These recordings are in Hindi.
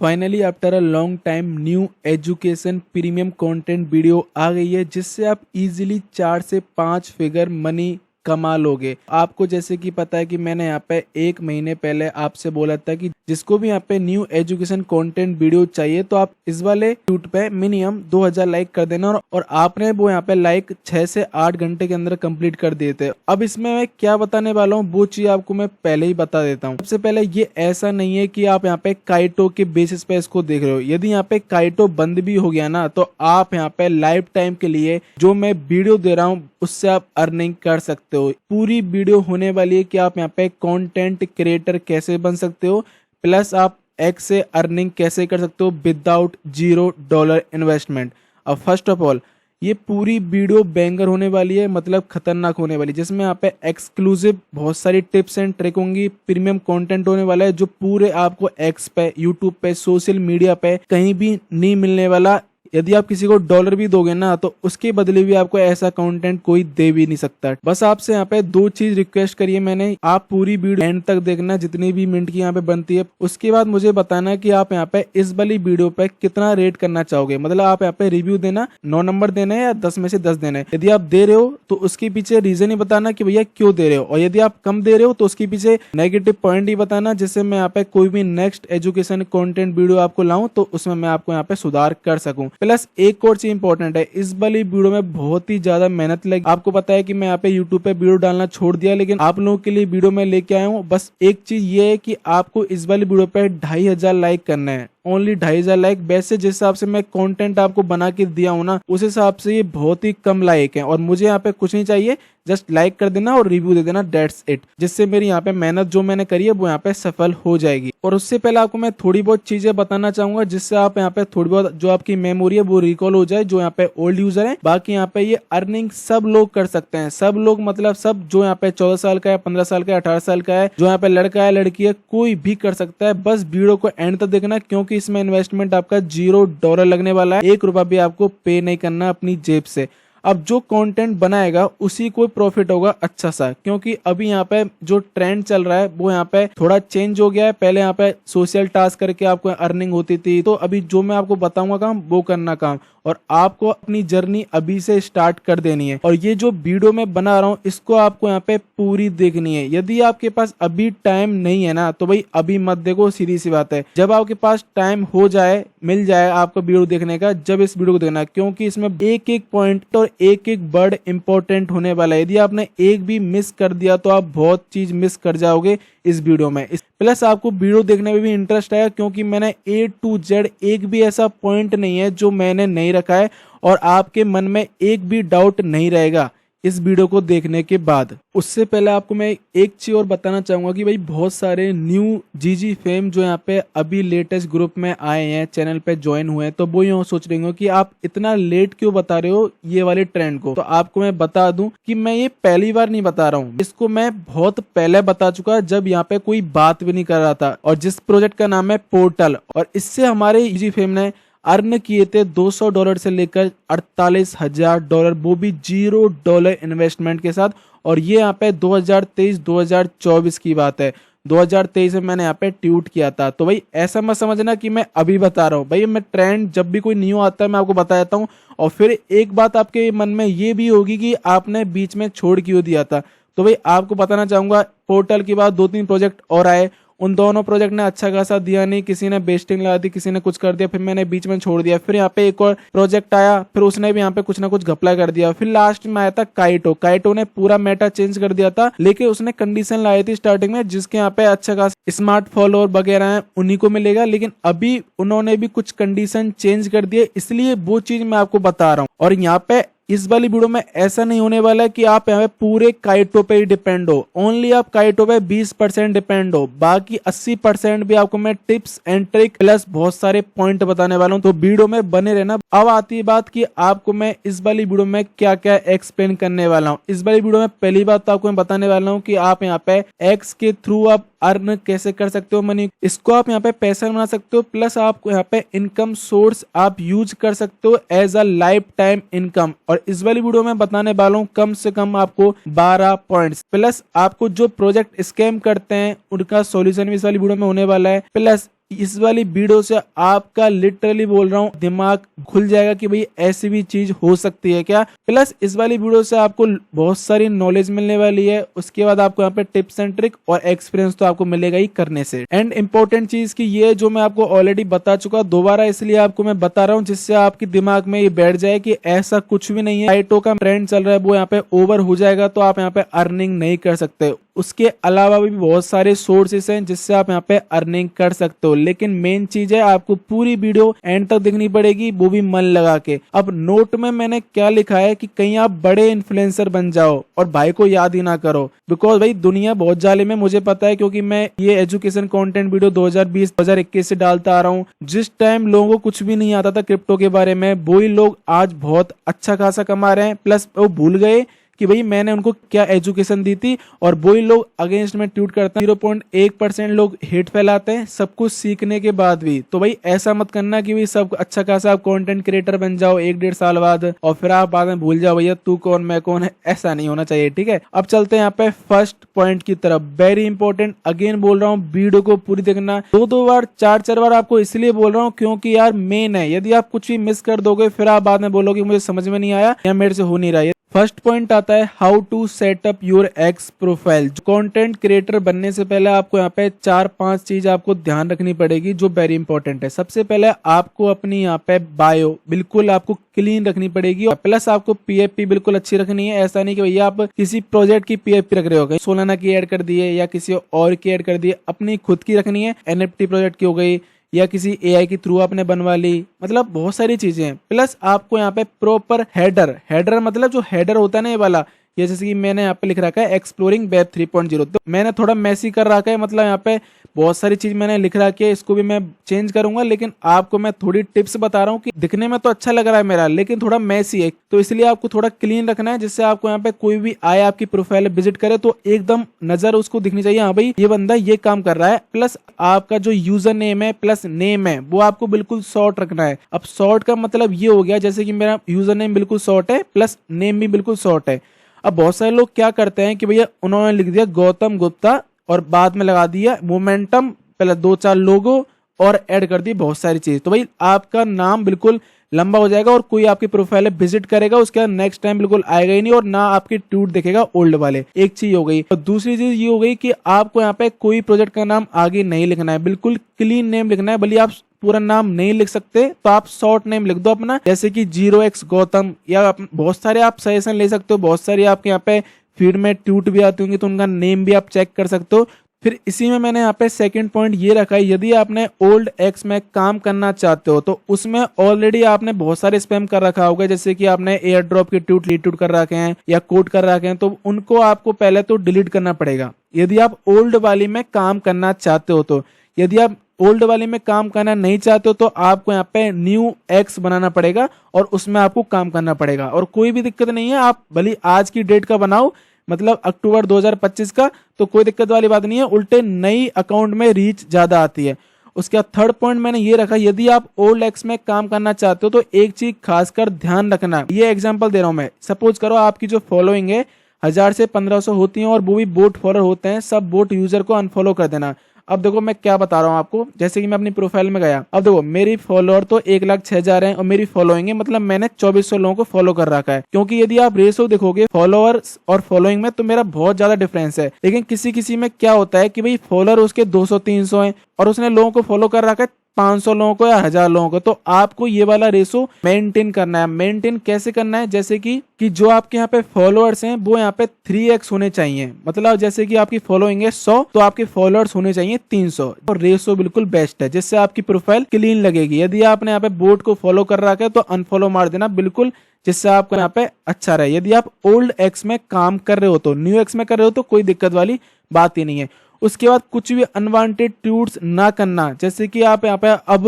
Finally after a long time new education premium content video आ गई है जिससे आप इजीली 4 से 5 फिगर मनी कमा लोगे। आपको जैसे कि पता है कि मैंने यहाँ पे 1 महीने पहले आपसे बोला था कि जिसको भी यहाँ पे न्यू एजुकेशन कंटेंट वीडियो चाहिए तो आप इस वाले शूट पे मिनिमम 2000 लाइक कर देना और आपने वो यहाँ पे लाइक 6 से 8 घंटे के अंदर कंप्लीट कर दिए थे। अब इसमें मैं क्या बताने वाला हूँ वो चीज आपको मैं पहले ही बता देता हूँ। सबसे पहले ये ऐसा नहीं है कि आप यहाँ पे काइटो के बेसिस पे इसको देख रहे हो। यदि यहाँ पे काइटो बंद भी हो गया ना तो आप यहाँ पे लाइफ टाइम के लिए जो मैं वीडियो दे रहा हूँ उससे आप अर्निंग कर सकते हो। पूरी वीडियो होने वाली है कि आप यहाँ पे कंटेंट क्रिएटर कैसे बन सकते हो, प्लस आप एक्स से अर्निंग कैसे कर सकते हो विदाउट $0 इन्वेस्टमेंट। अब फर्स्ट ऑफ ऑल ये पूरी वीडियो बैंगर होने वाली है, मतलब खतरनाक होने वाली है, जिसमें यहाँ पे एक्सक्लूसिव बहुत सारी टिप्स एंड ट्रिक होंगी। प्रीमियम कंटेंट होने वाला है जो पूरे आपको एक्स पे, यूट्यूब पे, सोशल मीडिया पे कहीं भी नहीं मिलने वाला। यदि आप किसी को डॉलर भी दोगे ना तो उसके बदले भी आपको ऐसा कंटेंट कोई दे भी नहीं सकता। बस आपसे यहाँ पे 2 चीज रिक्वेस्ट करी है मैंने, आप पूरी वीडियो एंड तक देखना जितनी भी मिनट की यहाँ पे बनती है। उसके बाद मुझे बताना कि आप यहाँ पे इस वाली वीडियो पे कितना रेट करना चाहोगे, मतलब आप यहाँ पे रिव्यू देना 9 नंबर देना है या 10 में से 10 देना है। यदि आप दे रहे हो तो उसके पीछे रीजन ही बताना कि भैया क्यों दे रहे हो, और यदि आप कम दे रहे हो तो उसके पीछे नेगेटिव पॉइंट ही बताना, जिससे मैं यहाँ पे कोई भी नेक्स्ट एजुकेशन कंटेंट वीडियो आपको लाऊं तो उसमें मैं आपको यहाँ पे सुधार कर सकूं। प्लस एक और चीज इंपॉर्टेंट है, इस वाली वीडियो में बहुत ही ज्यादा मेहनत लगी। आपको पता है कि मैं यहाँ पे यूट्यूब पे वीडियो डालना छोड़ दिया, लेकिन आप लोगों के लिए वीडियो में लेके आया हूँ। बस एक चीज ये है कि आपको इस वाली वीडियो पे 2500 लाइक करना है, ओनली 2500 लाइक। वैसे जिस हिसाब से मैं कंटेंट आपको बना के दिया हूँ ना उस हिसाब से ये बहुत ही कम लाइक है, और मुझे यहाँ पे कुछ नहीं चाहिए, जस्ट लाइक कर देना और रिव्यू दे देना, दैट्स इट। जिससे मेरी यहाँ पे मेहनत जो मैंने करी है वो यहाँ पे सफल हो जाएगी। और उससे पहले आपको मैं थोड़ी बहुत चीजें बताना चाहूंगा जिससे आप यहाँ पे थोड़ी बहुत जो आपकी मेमोरी है वो रिकॉल हो जाए, जो यहाँ पे ओल्ड यूजर है। बाकी यहाँ पे ये अर्निंग सब लोग कर सकते हैं, सब लोग मतलब सब, जो यहाँ पे 14 साल का है, 15 साल का है, 18 साल का है, जो यहाँ पे लड़का है, लड़की है, कोई भी कर सकता है। बस वीडियो को एंड तक देखना क्योंकि इसमें इन्वेस्टमेंट आपका $0 लगने वाला है, 1 रुपया भी आपको पे नहीं करना अपनी जेब से। अब जो कंटेंट बनाएगा उसी को प्रॉफिट होगा अच्छा सा, क्योंकि अभी यहाँ पे जो ट्रेंड चल रहा है वो यहाँ पे थोड़ा चेंज हो गया है। पहले यहाँ पे सोशल टास्क करके आपको अर्निंग होती थी, तो अभी जो मैं आपको बताऊंगा काम वो करना काम, और आपको अपनी जर्नी अभी से स्टार्ट कर देनी है। और ये जो वीडियो मैं बना रहा हूँ इसको आपको यहाँ पे पूरी देखनी है। यदि आपके पास अभी टाइम नहीं है ना तो भाई अभी मत देखो, सीधी सी बात है। जब आपके पास टाइम हो जाए, मिल जाए आपको वीडियो देखने का, जब इस वीडियो को देखना, क्योंकि इसमें एक एक पॉइंट और एक एक वर्ड इंपॉर्टेंट होने वाला है। यदि आपने एक भी मिस कर दिया तो आप बहुत चीज मिस कर जाओगे इस वीडियो में। प्लस आपको वीडियो देखने में भी इंटरेस्ट आएगा, क्योंकि मैंने A to Z एक भी ऐसा पॉइंट नहीं है जो मैंने नहीं रखा है, और आपके मन में एक भी डाउट नहीं रहेगा इस वीडियो को देखने के बाद। उससे पहले आपको मैं एक चीज और बताना चाहूंगा कि भाई बहुत सारे न्यू जीजी फेम जो यहाँ पे अभी लेटेस्ट ग्रुप में आए हैं, चैनल पे ज्वाइन हुए हैं, तो वो यूँ सोच रहे हो कि आप इतना लेट क्यों बता रहे हो ये वाले ट्रेंड को। तो आपको मैं बता दूं कि मैं ये पहली बार नहीं बता रहा हूँ, इसको मैं बहुत पहले बता चुका, जब यहाँ पे कोई बात भी नहीं कर रहा था, और जिस प्रोजेक्ट का नाम है पोर्टल। और इससे हमारे जीजी फेम ने अर्न किए थे $200 से लेकर $48,000, वो भी $0 इन्वेस्टमेंट के साथ। और ये यहाँ पे 2023-2024 की बात है, 2023 में मैंने यहाँ पे ट्वीट किया था। तो भाई ऐसा मत समझना कि मैं अभी बता रहा हूँ, भाई मैं ट्रेंड जब भी कोई न्यू आता है मैं आपको बता देता हूँ। और फिर एक बात आपके मन में ये भी होगी कि आपने बीच में छोड़ क्यों दिया था, तो भाई आपको बताना चाहूंगा पोर्टल के बाद 2-3 प्रोजेक्ट और आए, उन दोनों प्रोजेक्ट ने अच्छा खासा दिया नहीं, किसी ने बेस्टिंग लगा दी, किसी ने कुछ कर दिया, फिर मैंने बीच में छोड़ दिया। फिर यहाँ पे एक और प्रोजेक्ट आया, फिर उसने भी यहाँ पे कुछ ना कुछ घपला कर दिया। फिर लास्ट में आया था काइटो। काइटो ने पूरा मेटा चेंज कर दिया था, लेकिन उसने कंडीशन लाई थी स्टार्टिंग में जिसके यहाँ पे अच्छा खासा स्मार्ट फॉलोअर वगैरह है उन्हीं को मिलेगा, लेकिन अभी उन्होंने भी कुछ कंडीशन चेंज कर दिए, इसलिए वो चीज मैं आपको बता रहा हूँ। और यहाँ पे इस वाली वीडियो में ऐसा नहीं होने वाला है कि आप यहाँ पे पूरे काइटो पे ही डिपेंड हो, ओनली आप काइटो पे 20% डिपेंड हो, बाकी 80% भी आपको मैं टिप्स एंड ट्रिक प्लस बहुत सारे पॉइंट बताने वाला हूँ, तो वीडियो में बने रहना। अब आती है बात कि आपको मैं इस वाली वीडियो में क्या क्या एक्सप्लेन करने वाला हूँ। इस वाली वीडियो में पहली बात तो आपको मैं बताने वाला हूँ कि आप यहाँ पे एक्स के थ्रू आप अर्न कैसे कर सकते हो मनी, इसको आप यहाँ पे पैसा बना सकते हो, प्लस आपको यहाँ पे इनकम सोर्स आप यूज कर सकते हो as a lifetime income. और इस वाली वीडियो में बताने वाला हूँ कम से कम आपको 12 पॉइंट्स, प्लस आपको जो प्रोजेक्ट स्कैम करते हैं उनका सॉल्यूशन भी इस वाली वीडियो में होने वाला है, प्लस इस वाली वीडियो से आपका लिटरली बोल रहा हूँ दिमाग खुल जाएगा कि भाई ऐसी भी चीज हो सकती है क्या। प्लस इस वाली वीडियो से आपको बहुत सारी नॉलेज मिलने वाली है। उसके बाद आपको यहाँ पे टिप्स एंड ट्रिक और एक्सपीरियंस तो आपको मिलेगा ही करने से। एंड इम्पोर्टेंट चीज की ये जो मैं आपको ऑलरेडी बता चुका, दोबारा इसलिए आपको मैं बता रहा हूँ जिससे आपके दिमाग में ये बैठ जाए कि ऐसा कुछ भी नहीं है, साइटों का ट्रेंड चल रहा है वो यहाँ पे ओवर हो जाएगा तो आप यहाँ पे अर्निंग नहीं कर सकते। उसके अलावा भी बहुत सारे सोर्सेस हैं जिससे आप यहाँ पे अर्निंग कर सकते हो, लेकिन मेन चीज है आपको पूरी वीडियो एंड तक देखनी पड़ेगी, वो भी मन लगा के। अब नोट में मैंने क्या लिखा है कि कहीं आप बड़े इन्फ्लुएंसर बन जाओ और भाई को याद ही ना करो, बिकॉज भाई दुनिया बहुत जालिम है, मुझे पता है क्योंकि मैं ये एजुकेशन कंटेंट वीडियो 2020-2021 से डालता आ रहा हूँ। जिस टाइम लोगों को कुछ भी नहीं आता था क्रिप्टो के बारे में, वही लोग आज बहुत अच्छा खासा कमा रहे हैं। प्लस वो भूल गए कि भाई मैंने उनको क्या एजुकेशन दी थी, और वही लोग अगेंस्ट में ट्वीट करते हैं। 0.1% लोग हेट फैलाते हैं सब कुछ सीखने के बाद भी। तो भाई ऐसा मत करना कि भाई सब अच्छा खासा आप कंटेंट क्रिएटर बन जाओ 1-1.5 साल बाद और फिर आप बाद में भूल जाओ भैया तू कौन मैं कौन है, ऐसा नहीं होना चाहिए, ठीक है। अब चलते हैं यहाँ पे फर्स्ट पॉइंट की तरफ। वेरी इंपॉर्टेंट, अगेन बोल रहा हूँ वीडियो को पूरी देखना, 2-2 बार 4-4 बार आपको इसलिए बोल रहा हूँ क्योंकि यार मेन है। यदि आप कुछ भी मिस कर दोगे फिर आप बाद में बोलोगे मुझे समझ में नहीं आया या मेरे से हो नहीं रहा है। फर्स्ट पॉइंट आता है how to set up your X profile. Content creator बनने से पहले आपको यहाँ पे 4-5 चीज आपको ध्यान रखनी पड़ेगी जो वेरी इंपॉर्टेंट है। सबसे पहले आपको अपनी यहाँ पे बायो बिल्कुल आपको क्लीन रखनी पड़ेगी, और प्लस आपको पीएफपी बिल्कुल अच्छी रखनी है। ऐसा नहीं कि भैया आप किसी प्रोजेक्ट की पीएफपी रख रहे हो, सोलाना की ऐड कर दिए या किसी और की ऐड कर दिए, अपनी खुद की रखनी है। एनएफटी प्रोजेक्ट की हो गई या किसी एआई के थ्रू आपने बनवा ली, मतलब बहुत सारी चीजें हैं। प्लस आपको यहाँ पे प्रॉपर हेडर मतलब जो हेडर होता है ना ये वाला, ये जैसे कि मैंने यहाँ पे लिख रखा है एक्सप्लोरिंग वेब 3.0, तो मैंने थोड़ा मैसी कर रखा है, मतलब यहाँ पे बहुत सारी चीज मैंने लिख रखी है, इसको भी मैं चेंज करूंगा। लेकिन आपको मैं थोड़ी टिप्स बता रहा हूँ कि दिखने में तो अच्छा लग रहा है मेरा, लेकिन थोड़ा मैसी है, तो इसलिए आपको थोड़ा क्लीन रखना है जिससे आपको यहाँ पे कोई भी आए आपकी प्रोफाइल विजिट करे तो एकदम नजर उसको दिखनी चाहिए, हाँ भाई ये बंदा ये काम कर रहा है। प्लस आपका जो यूजर नेम है प्लस नेम है वो आपको बिल्कुल शॉर्ट रखना है। अब शॉर्ट का मतलब ये हो गया जैसे कि मेरा यूजर नेम बिल्कुल शॉर्ट है प्लस नेम भी बिल्कुल शॉर्ट है। अब बहुत सारे लोग क्या करते हैं कि भैया उन्होंने लिख दिया गौतम गुप्ता और बाद में लगा दिया मोमेंटम, पहले 2-4 लोगो और ऐड कर दी बहुत सारी चीज, तो भाई आपका नाम बिल्कुल लंबा हो जाएगा और कोई आपकी प्रोफाइल विजिट करेगा उसके बाद नेक्स्ट टाइम बिल्कुल आएगा ही नहीं, और ना आपकी ट्वीट दिखेगा ओल्ड वाले। एक चीज हो गई। और दूसरी चीज ये हो गई कि आपको यहाँ पे कोई प्रोजेक्ट का नाम आगे नहीं लिखना है, बिल्कुल क्लीन नेम लिखना है। भले आप पूरा नाम नहीं लिख सकते तो आप शॉर्ट नेम लिख दो अपना, जैसे कि 0x गौतम, या बहुत सारे आप सजेशन ले सकते हो, बहुत सारी आपके यहाँ पे फीड में ट्वीट भी आती होंगी तो उनका नेम भी आप चेक कर सकते हो। फिर इसी में मैंने यहाँ पे सेकंड पॉइंट ये रखा है, यदि आपने ओल्ड एक्स में काम करना चाहते हो तो उसमें ऑलरेडी आपने बहुत सारे स्पैम कर रखा होगा, जैसे कि आपने एयर ड्रॉप की ट्वीट रीट्वीट कर रखे हैं या कोड कर रखे हैं, तो उनको आपको पहले तो डिलीट करना पड़ेगा यदि आप ओल्ड वाली में काम करना चाहते हो। तो यदि आप ओल्ड वाले में काम करना नहीं चाहते हो तो आपको यहाँ पे न्यू एक्स बनाना पड़ेगा और उसमें आपको काम करना पड़ेगा, और कोई भी दिक्कत नहीं है। आप भले आज की डेट का बनाओ, मतलब अक्टूबर 2025 का, तो कोई दिक्कत वाली बात नहीं है, उल्टे नई अकाउंट में रीच ज्यादा आती है। उसके बाद थर्ड पॉइंट मैंने ये रखा, यदि आप ओल्ड एक्स में काम करना चाहते हो तो एक चीज खासकर ध्यान रखना। ये एग्जांपल दे रहा हूं मैं, सपोज करो आपकी जो फॉलोइंग है 1000 से 1500 होती है और वो भी बोट फॉलोअर होते हैं, सब बोट यूजर को अनफॉलो कर देना। अब देखो मैं क्या बता रहा हूँ आपको, जैसे कि मैं अपनी प्रोफाइल में गया, अब देखो मेरी फॉलोअर तो 1,06,000 है और मेरी फॉलोइंग है, मतलब मैंने 2400 लोगों को फॉलो कर रखा है। क्योंकि यदि आप रेशो देखोगे फॉलोअर्स और फॉलोइंग में तो मेरा बहुत ज्यादा डिफरेंस है। लेकिन किसी किसी में क्या होता है कि भाई फॉलोअर उसके 200-300 है और उसने लोगों को फॉलो कर रखा है 500 लोगों को या 1000 लोगों को, तो आपको ये वाला रेशो मेंटेन करना है। मेंटेन कैसे करना है, जैसे कि जो आपके यहाँ पे फॉलोअर्स हैं वो यहाँ पे 3x होने चाहिए, मतलब जैसे कि आपकी फॉलोइंग है 100 तो आपके फॉलोअर्स होने चाहिए 300, और रेशो बिल्कुल बेस्ट है जिससे आपकी प्रोफाइल क्लीन लगेगी। यदि आपने यहाँ पे बोट को फॉलो कर रखा है तो अनफॉलो मार देना बिल्कुल, जिससे आपको यहाँ पे अच्छा रहे। यदि आप ओल्ड एक्स में काम कर रहे हो तो, न्यू एक्स में कर रहे हो तो कोई दिक्कत वाली बात ही नहीं है। उसके बाद कुछ भी अनवांटेड ट्वीट्स ना करना, जैसे कि आप यहाँ पे अब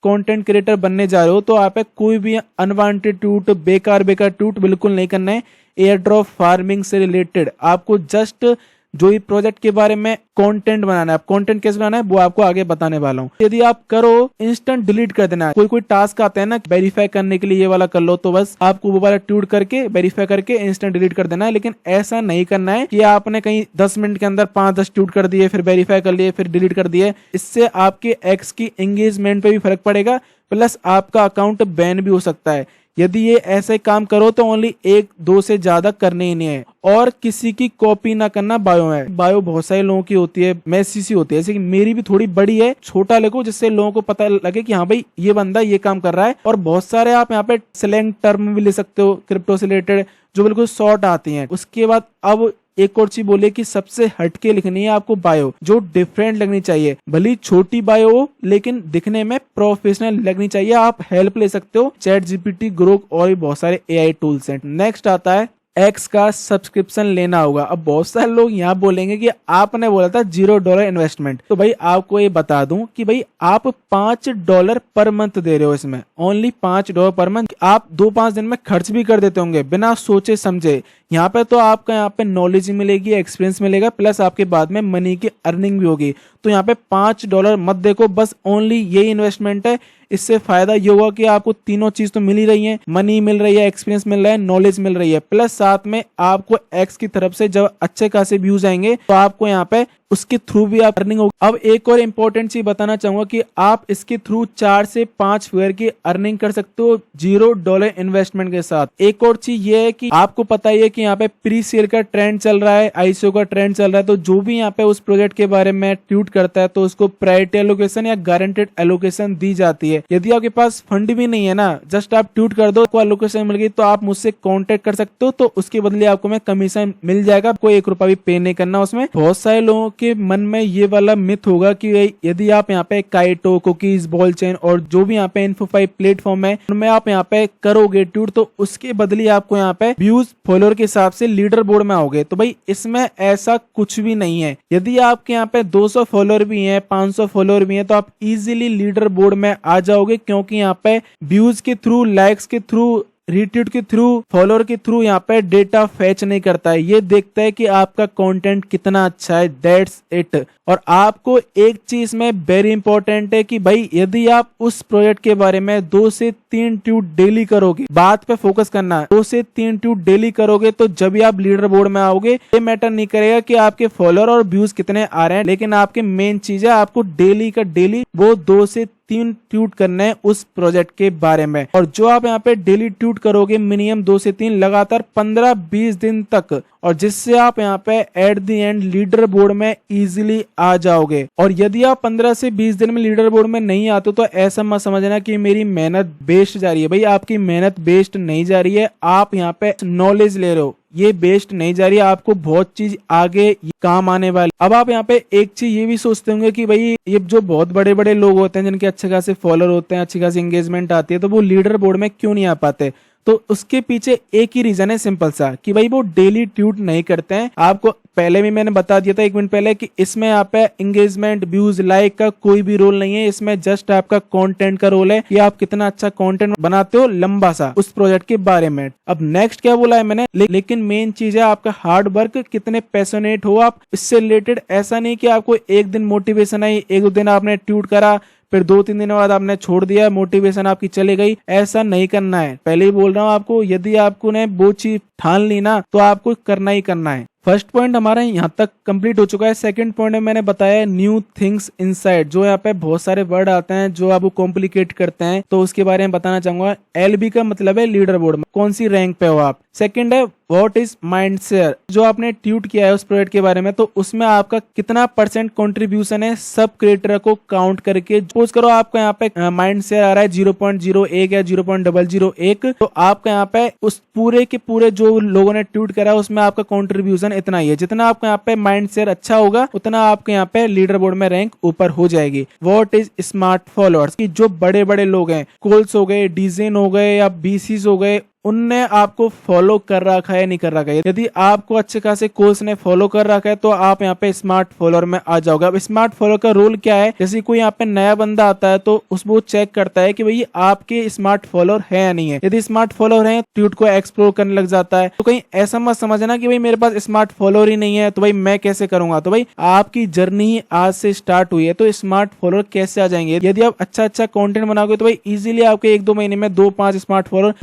कंटेंट क्रिएटर बनने जा रहे हो तो आप कोई भी अनवांटेड ट्वीट, बेकार ट्वीट बिल्कुल नहीं करना है। एयर ड्रॉप फार्मिंग से रिलेटेड आपको जस्ट जो ये प्रोजेक्ट के बारे में कंटेंट बनाना है, कंटेंट कैसे बनाना है वो आपको आगे बताने वाला हूँ। यदि आप करो इंस्टेंट डिलीट कर देना है, कोई टास्क आता है ना वेरीफाई करने के लिए ये वाला कर लो, तो बस आपको वो वाला ट्वीट करके वेरीफाई करके इंस्टेंट डिलीट कर देना है। लेकिन ऐसा नहीं करना है कि आपने कहीं 10 मिनट के अंदर 5-10 ट्वीट कर दिए, फिर वेरीफाई कर लिए, फिर डिलीट कर दिए। इससे आपके एक्स की एंगेजमेंट पे भी फर्क पड़ेगा, प्लस आपका अकाउंट बैन भी हो सकता है। यदि ये ऐसे काम करो तो ओनली 1-2 से ज्यादा करने ही नहीं है, और किसी की कॉपी ना करना बायो में। बायो बहुत सारे लोगों की होती है, मैसी सी होती है, जैसे कि मेरी भी थोड़ी बड़ी है, छोटा लिखो जिससे लोगों को पता लगे कि हाँ भाई ये बंदा ये काम कर रहा है। और बहुत सारे आप यहाँ पे स्लैंग टर्म भी ले सकते हो क्रिप्टो से रिलेटेड, जो बिल्कुल शॉर्ट आती हैं। उसके बाद अब एक और चीज बोले कि सबसे हटके लिखनी है आपको बायो, जो डिफरेंट लगनी चाहिए। भली छोटी बायो हो लेकिन दिखने में प्रोफेशनल लगनी चाहिए। आप हेल्प ले सकते हो चैट जीपीटी, ग्रोक और भी बहुत सारे एआई टूल्स हैं। नेक्स्ट आता है एक्स का सब्सक्रिप्शन लेना होगा। अब बहुत सारे लोग यहाँ बोलेंगे कि आपने बोला था $0 इन्वेस्टमेंट, तो भाई आपको ये बता दूं कि भाई आप $5 पर मंथ दे रहे हो, इसमें ओनली $5 पर मंथ। आप 2-5 दिन में खर्च भी कर देते होंगे बिना सोचे समझे। यहाँ पे तो आपका यहाँ पे नॉलेज मिलेगी, एक्सपीरियंस मिलेगा, प्लस आपके बाद में मनी की अर्निंग भी होगी। तो यहाँ पे $5 मत देखो, बस ओनली यही इन्वेस्टमेंट है। इससे फायदा ये होगा कि आपको तीनों चीज तो मिल ही रही है, मनी मिल रही है, एक्सपीरियंस मिल रहा है, नॉलेज मिल रही है, प्लस साथ में आपको एक्स की तरफ से जब अच्छे खासे व्यूज आएंगे तो आपको यहाँ पे उसके थ्रू भी आप अर्निंग होगी। अब एक और इम्पोर्टेंट चीज बताना चाहूंगा कि आप इसके थ्रू 4 से 5 फिगर की अर्निंग कर सकते हो $0 इन्वेस्टमेंट के साथ। एक और चीज ये है कि आपको पता ही है कि यहाँ पे प्री सेल का ट्रेंड चल रहा है, आईसीओ का ट्रेंड चल रहा है, तो जो भी यहाँ पे उस प्रोजेक्ट के बारे में ट्वीट करता है तो उसको प्रायोरिटी एलोकेशन या गारंटेड एलोकेशन दी जाती है। यदि आपके पास फंड भी नहीं है ना, जस्ट आप ट्वीट कर दो, एलोकेशन मिल गई, तो आप मुझसे कॉन्टेक्ट कर सकते हो, तो उसके बदले आपको मैं कमीशन मिल जाएगा, आपको $1 भी पे नहीं करना उसमें। बहुत सारे लोगों के मन में ये वाला मिथ होगा कि यदि आप यहाँ पे काइटो, कुकीज, बॉल चेन और जो भी यहाँ पे इन्फोफाई प्लेटफॉर्म है उनमें आप यहाँ पे करोगे ट्वीट तो उसके बदले आपको यहाँ पे व्यूज फॉलोअर के हिसाब से लीडर बोर्ड में आओगे। तो भाई इसमें ऐसा कुछ भी नहीं है। यदि आपके यहाँ पे 200 फॉलोअर भी हैं, 500 फॉलोअर भी हैं, तो आप इजीली लीडर बोर्ड में आ जाओगे, क्योंकि यहाँ पे व्यूज के थ्रू, लाइक्स के थ्रू, रीट्वीट के थ्रू, फॉलोअर के थ्रू यहाँ पे डेटा फैच नहीं करता है। ये देखता है कि आपका कंटेंट कितना अच्छा है, दैट्स इट। और आपको एक चीज में वेरी इंपॉर्टेंट है कि भाई यदि आप उस प्रोजेक्ट के बारे में 2 से 3 ट्वीट डेली करोगे, बात पे फोकस करना है, 2 से 3 ट्वीट डेली करोगे, तो जब भी आप लीडर बोर्ड में आओगे ये मैटर नहीं करेगा कि आपके फॉलोअर और व्यूज कितने आ रहे हैं, लेकिन आपके मेन चीज है आपको डेली का डेली वो 2 से 3 ट्वीट करना है उस प्रोजेक्ट के बारे में। और जो आप यहाँ पे डेली ट्वीट करोगे मिनिमम 2 से 3 लगातार 15-20 दिन तक, और जिससे आप यहाँ पे at the end leader board में इजीली आ जाओगे। और यदि आप 15 से 20 दिन में लीडर बोर्ड में नहीं आते तो ऐसा मत समझना कि मेरी मेहनत वेस्ट जा रही है। भाई आपकी मेहनत वेस्ट नहीं जा रही है, आप यहाँ पे नॉलेज ले रहे हो, ये वेस्ट नहीं जा रही है, आपको बहुत चीज आगे काम आने वाली। अब आप यहाँ पे एक चीज ये भी सोचते होंगे कि भाई ये जो बहुत बड़े बड़े लोग होते हैं जिनके अच्छे खासे फॉलोअर होते हैं, अच्छी खासी एंगेजमेंट आती है, तो वो लीडर बोर्ड में क्यों नहीं आ पाते? तो उसके पीछे एक ही रीजन है, सिंपल सा, कि भाई वो डेली ट्वीट नहीं करते हैं। आपको पहले भी मैंने बता दिया था 1 मिनट पहले कि इसमें यहाँ पे एंगेजमेंट, व्यूज, लाइक का कोई भी रोल नहीं है, इसमें जस्ट आपका कंटेंट का रोल है कि आप कितना अच्छा कंटेंट बनाते हो लंबा सा उस प्रोजेक्ट के बारे में। अब नेक्स्ट क्या बोला है मैंने, लेकिन मेन चीज है आपका हार्ड वर्क, कितने पैशनेट हो आप इससे रिलेटेड। ऐसा नहीं कि आपको एक दिन मोटिवेशन आई, 1-2 दिन आपने ट्वीट करा, फिर 2-3 दिन बाद आपने छोड़ दिया, मोटिवेशन आपकी चली गई, ऐसा नहीं करना है। पहले ही बोल रहा हूँ आपको, यदि आपको ने वो चीज ठान ली ना तो आपको करना ही करना है। फर्स्ट पॉइंट हमारा यहाँ तक कंप्लीट हो चुका है। सेकंड पॉइंट में मैंने बताया न्यू थिंग्स इनसाइड, जो यहाँ पे बहुत सारे वर्ड आते हैं जो आपको कॉम्प्लिकेट करते हैं, तो उसके बारे में बताना चाहूंगा। LB का मतलब है लीडर बोर्ड में कौन सी रैंक पे हो आप। सेकंड है व्हाट इज माइंड शेयर, जो आपने ट्वीट किया है उस प्रोजेक्ट के बारे में, तो उसमें आपका कितना % कंट्रीब्यूशन है सब क्रिएटर को काउंट करके। सपोज करो आपका यहाँ पे माइंड शेयर आ रहा है 0.01 या 0.001, तो आपका यहाँ पे उस पूरे के पूरे जो लोगों ने ट्वीट करा उसमें आपका कंट्रीब्यूशन इतना ही है। जितना आपका यहाँ पे माइंड शेयर अच्छा होगा उतना आपके यहाँ पे लीडर बोर्ड में रैंक ऊपर हो जाएगी। व्हाट इज स्मार्ट फॉलोअर्स, की जो बड़े बड़े लोग हैं, कोल्स हो गए, डीजेन हो गए या बीसीस हो गए, उनने आपको फॉलो कर रखा है नहीं कर रखा है। यदि आपको अच्छे खासे कोर्स ने फॉलो कर रखा है तो आप यहाँ पे स्मार्ट फॉलोअर में आ जाओगे। अब स्मार्ट फॉलोअर का रोल क्या है, जैसे कोई यहाँ पे नया बंदा आता है तो उसको चेक करता है कि भाई आपके स्मार्ट फॉलोअर है या नहीं है। यदि स्मार्ट फॉलोअर है ट्वीट को एक्सप्लोर करने लग जाता है। तो कहीं ऐसा मत समझना कि भाई मेरे पास स्मार्ट फॉलोअर ही नहीं है तो भाई मैं कैसे करूंगा। तो भाई आपकी जर्नी आज से स्टार्ट हुई है तो स्मार्ट फॉलोअर कैसे आ जाएंगे। यदि आप अच्छा अच्छा कंटेंट बनाओगे तो भाई इजीली आपके 1-2 महीने में 2-5 स्मार्ट फॉलोअर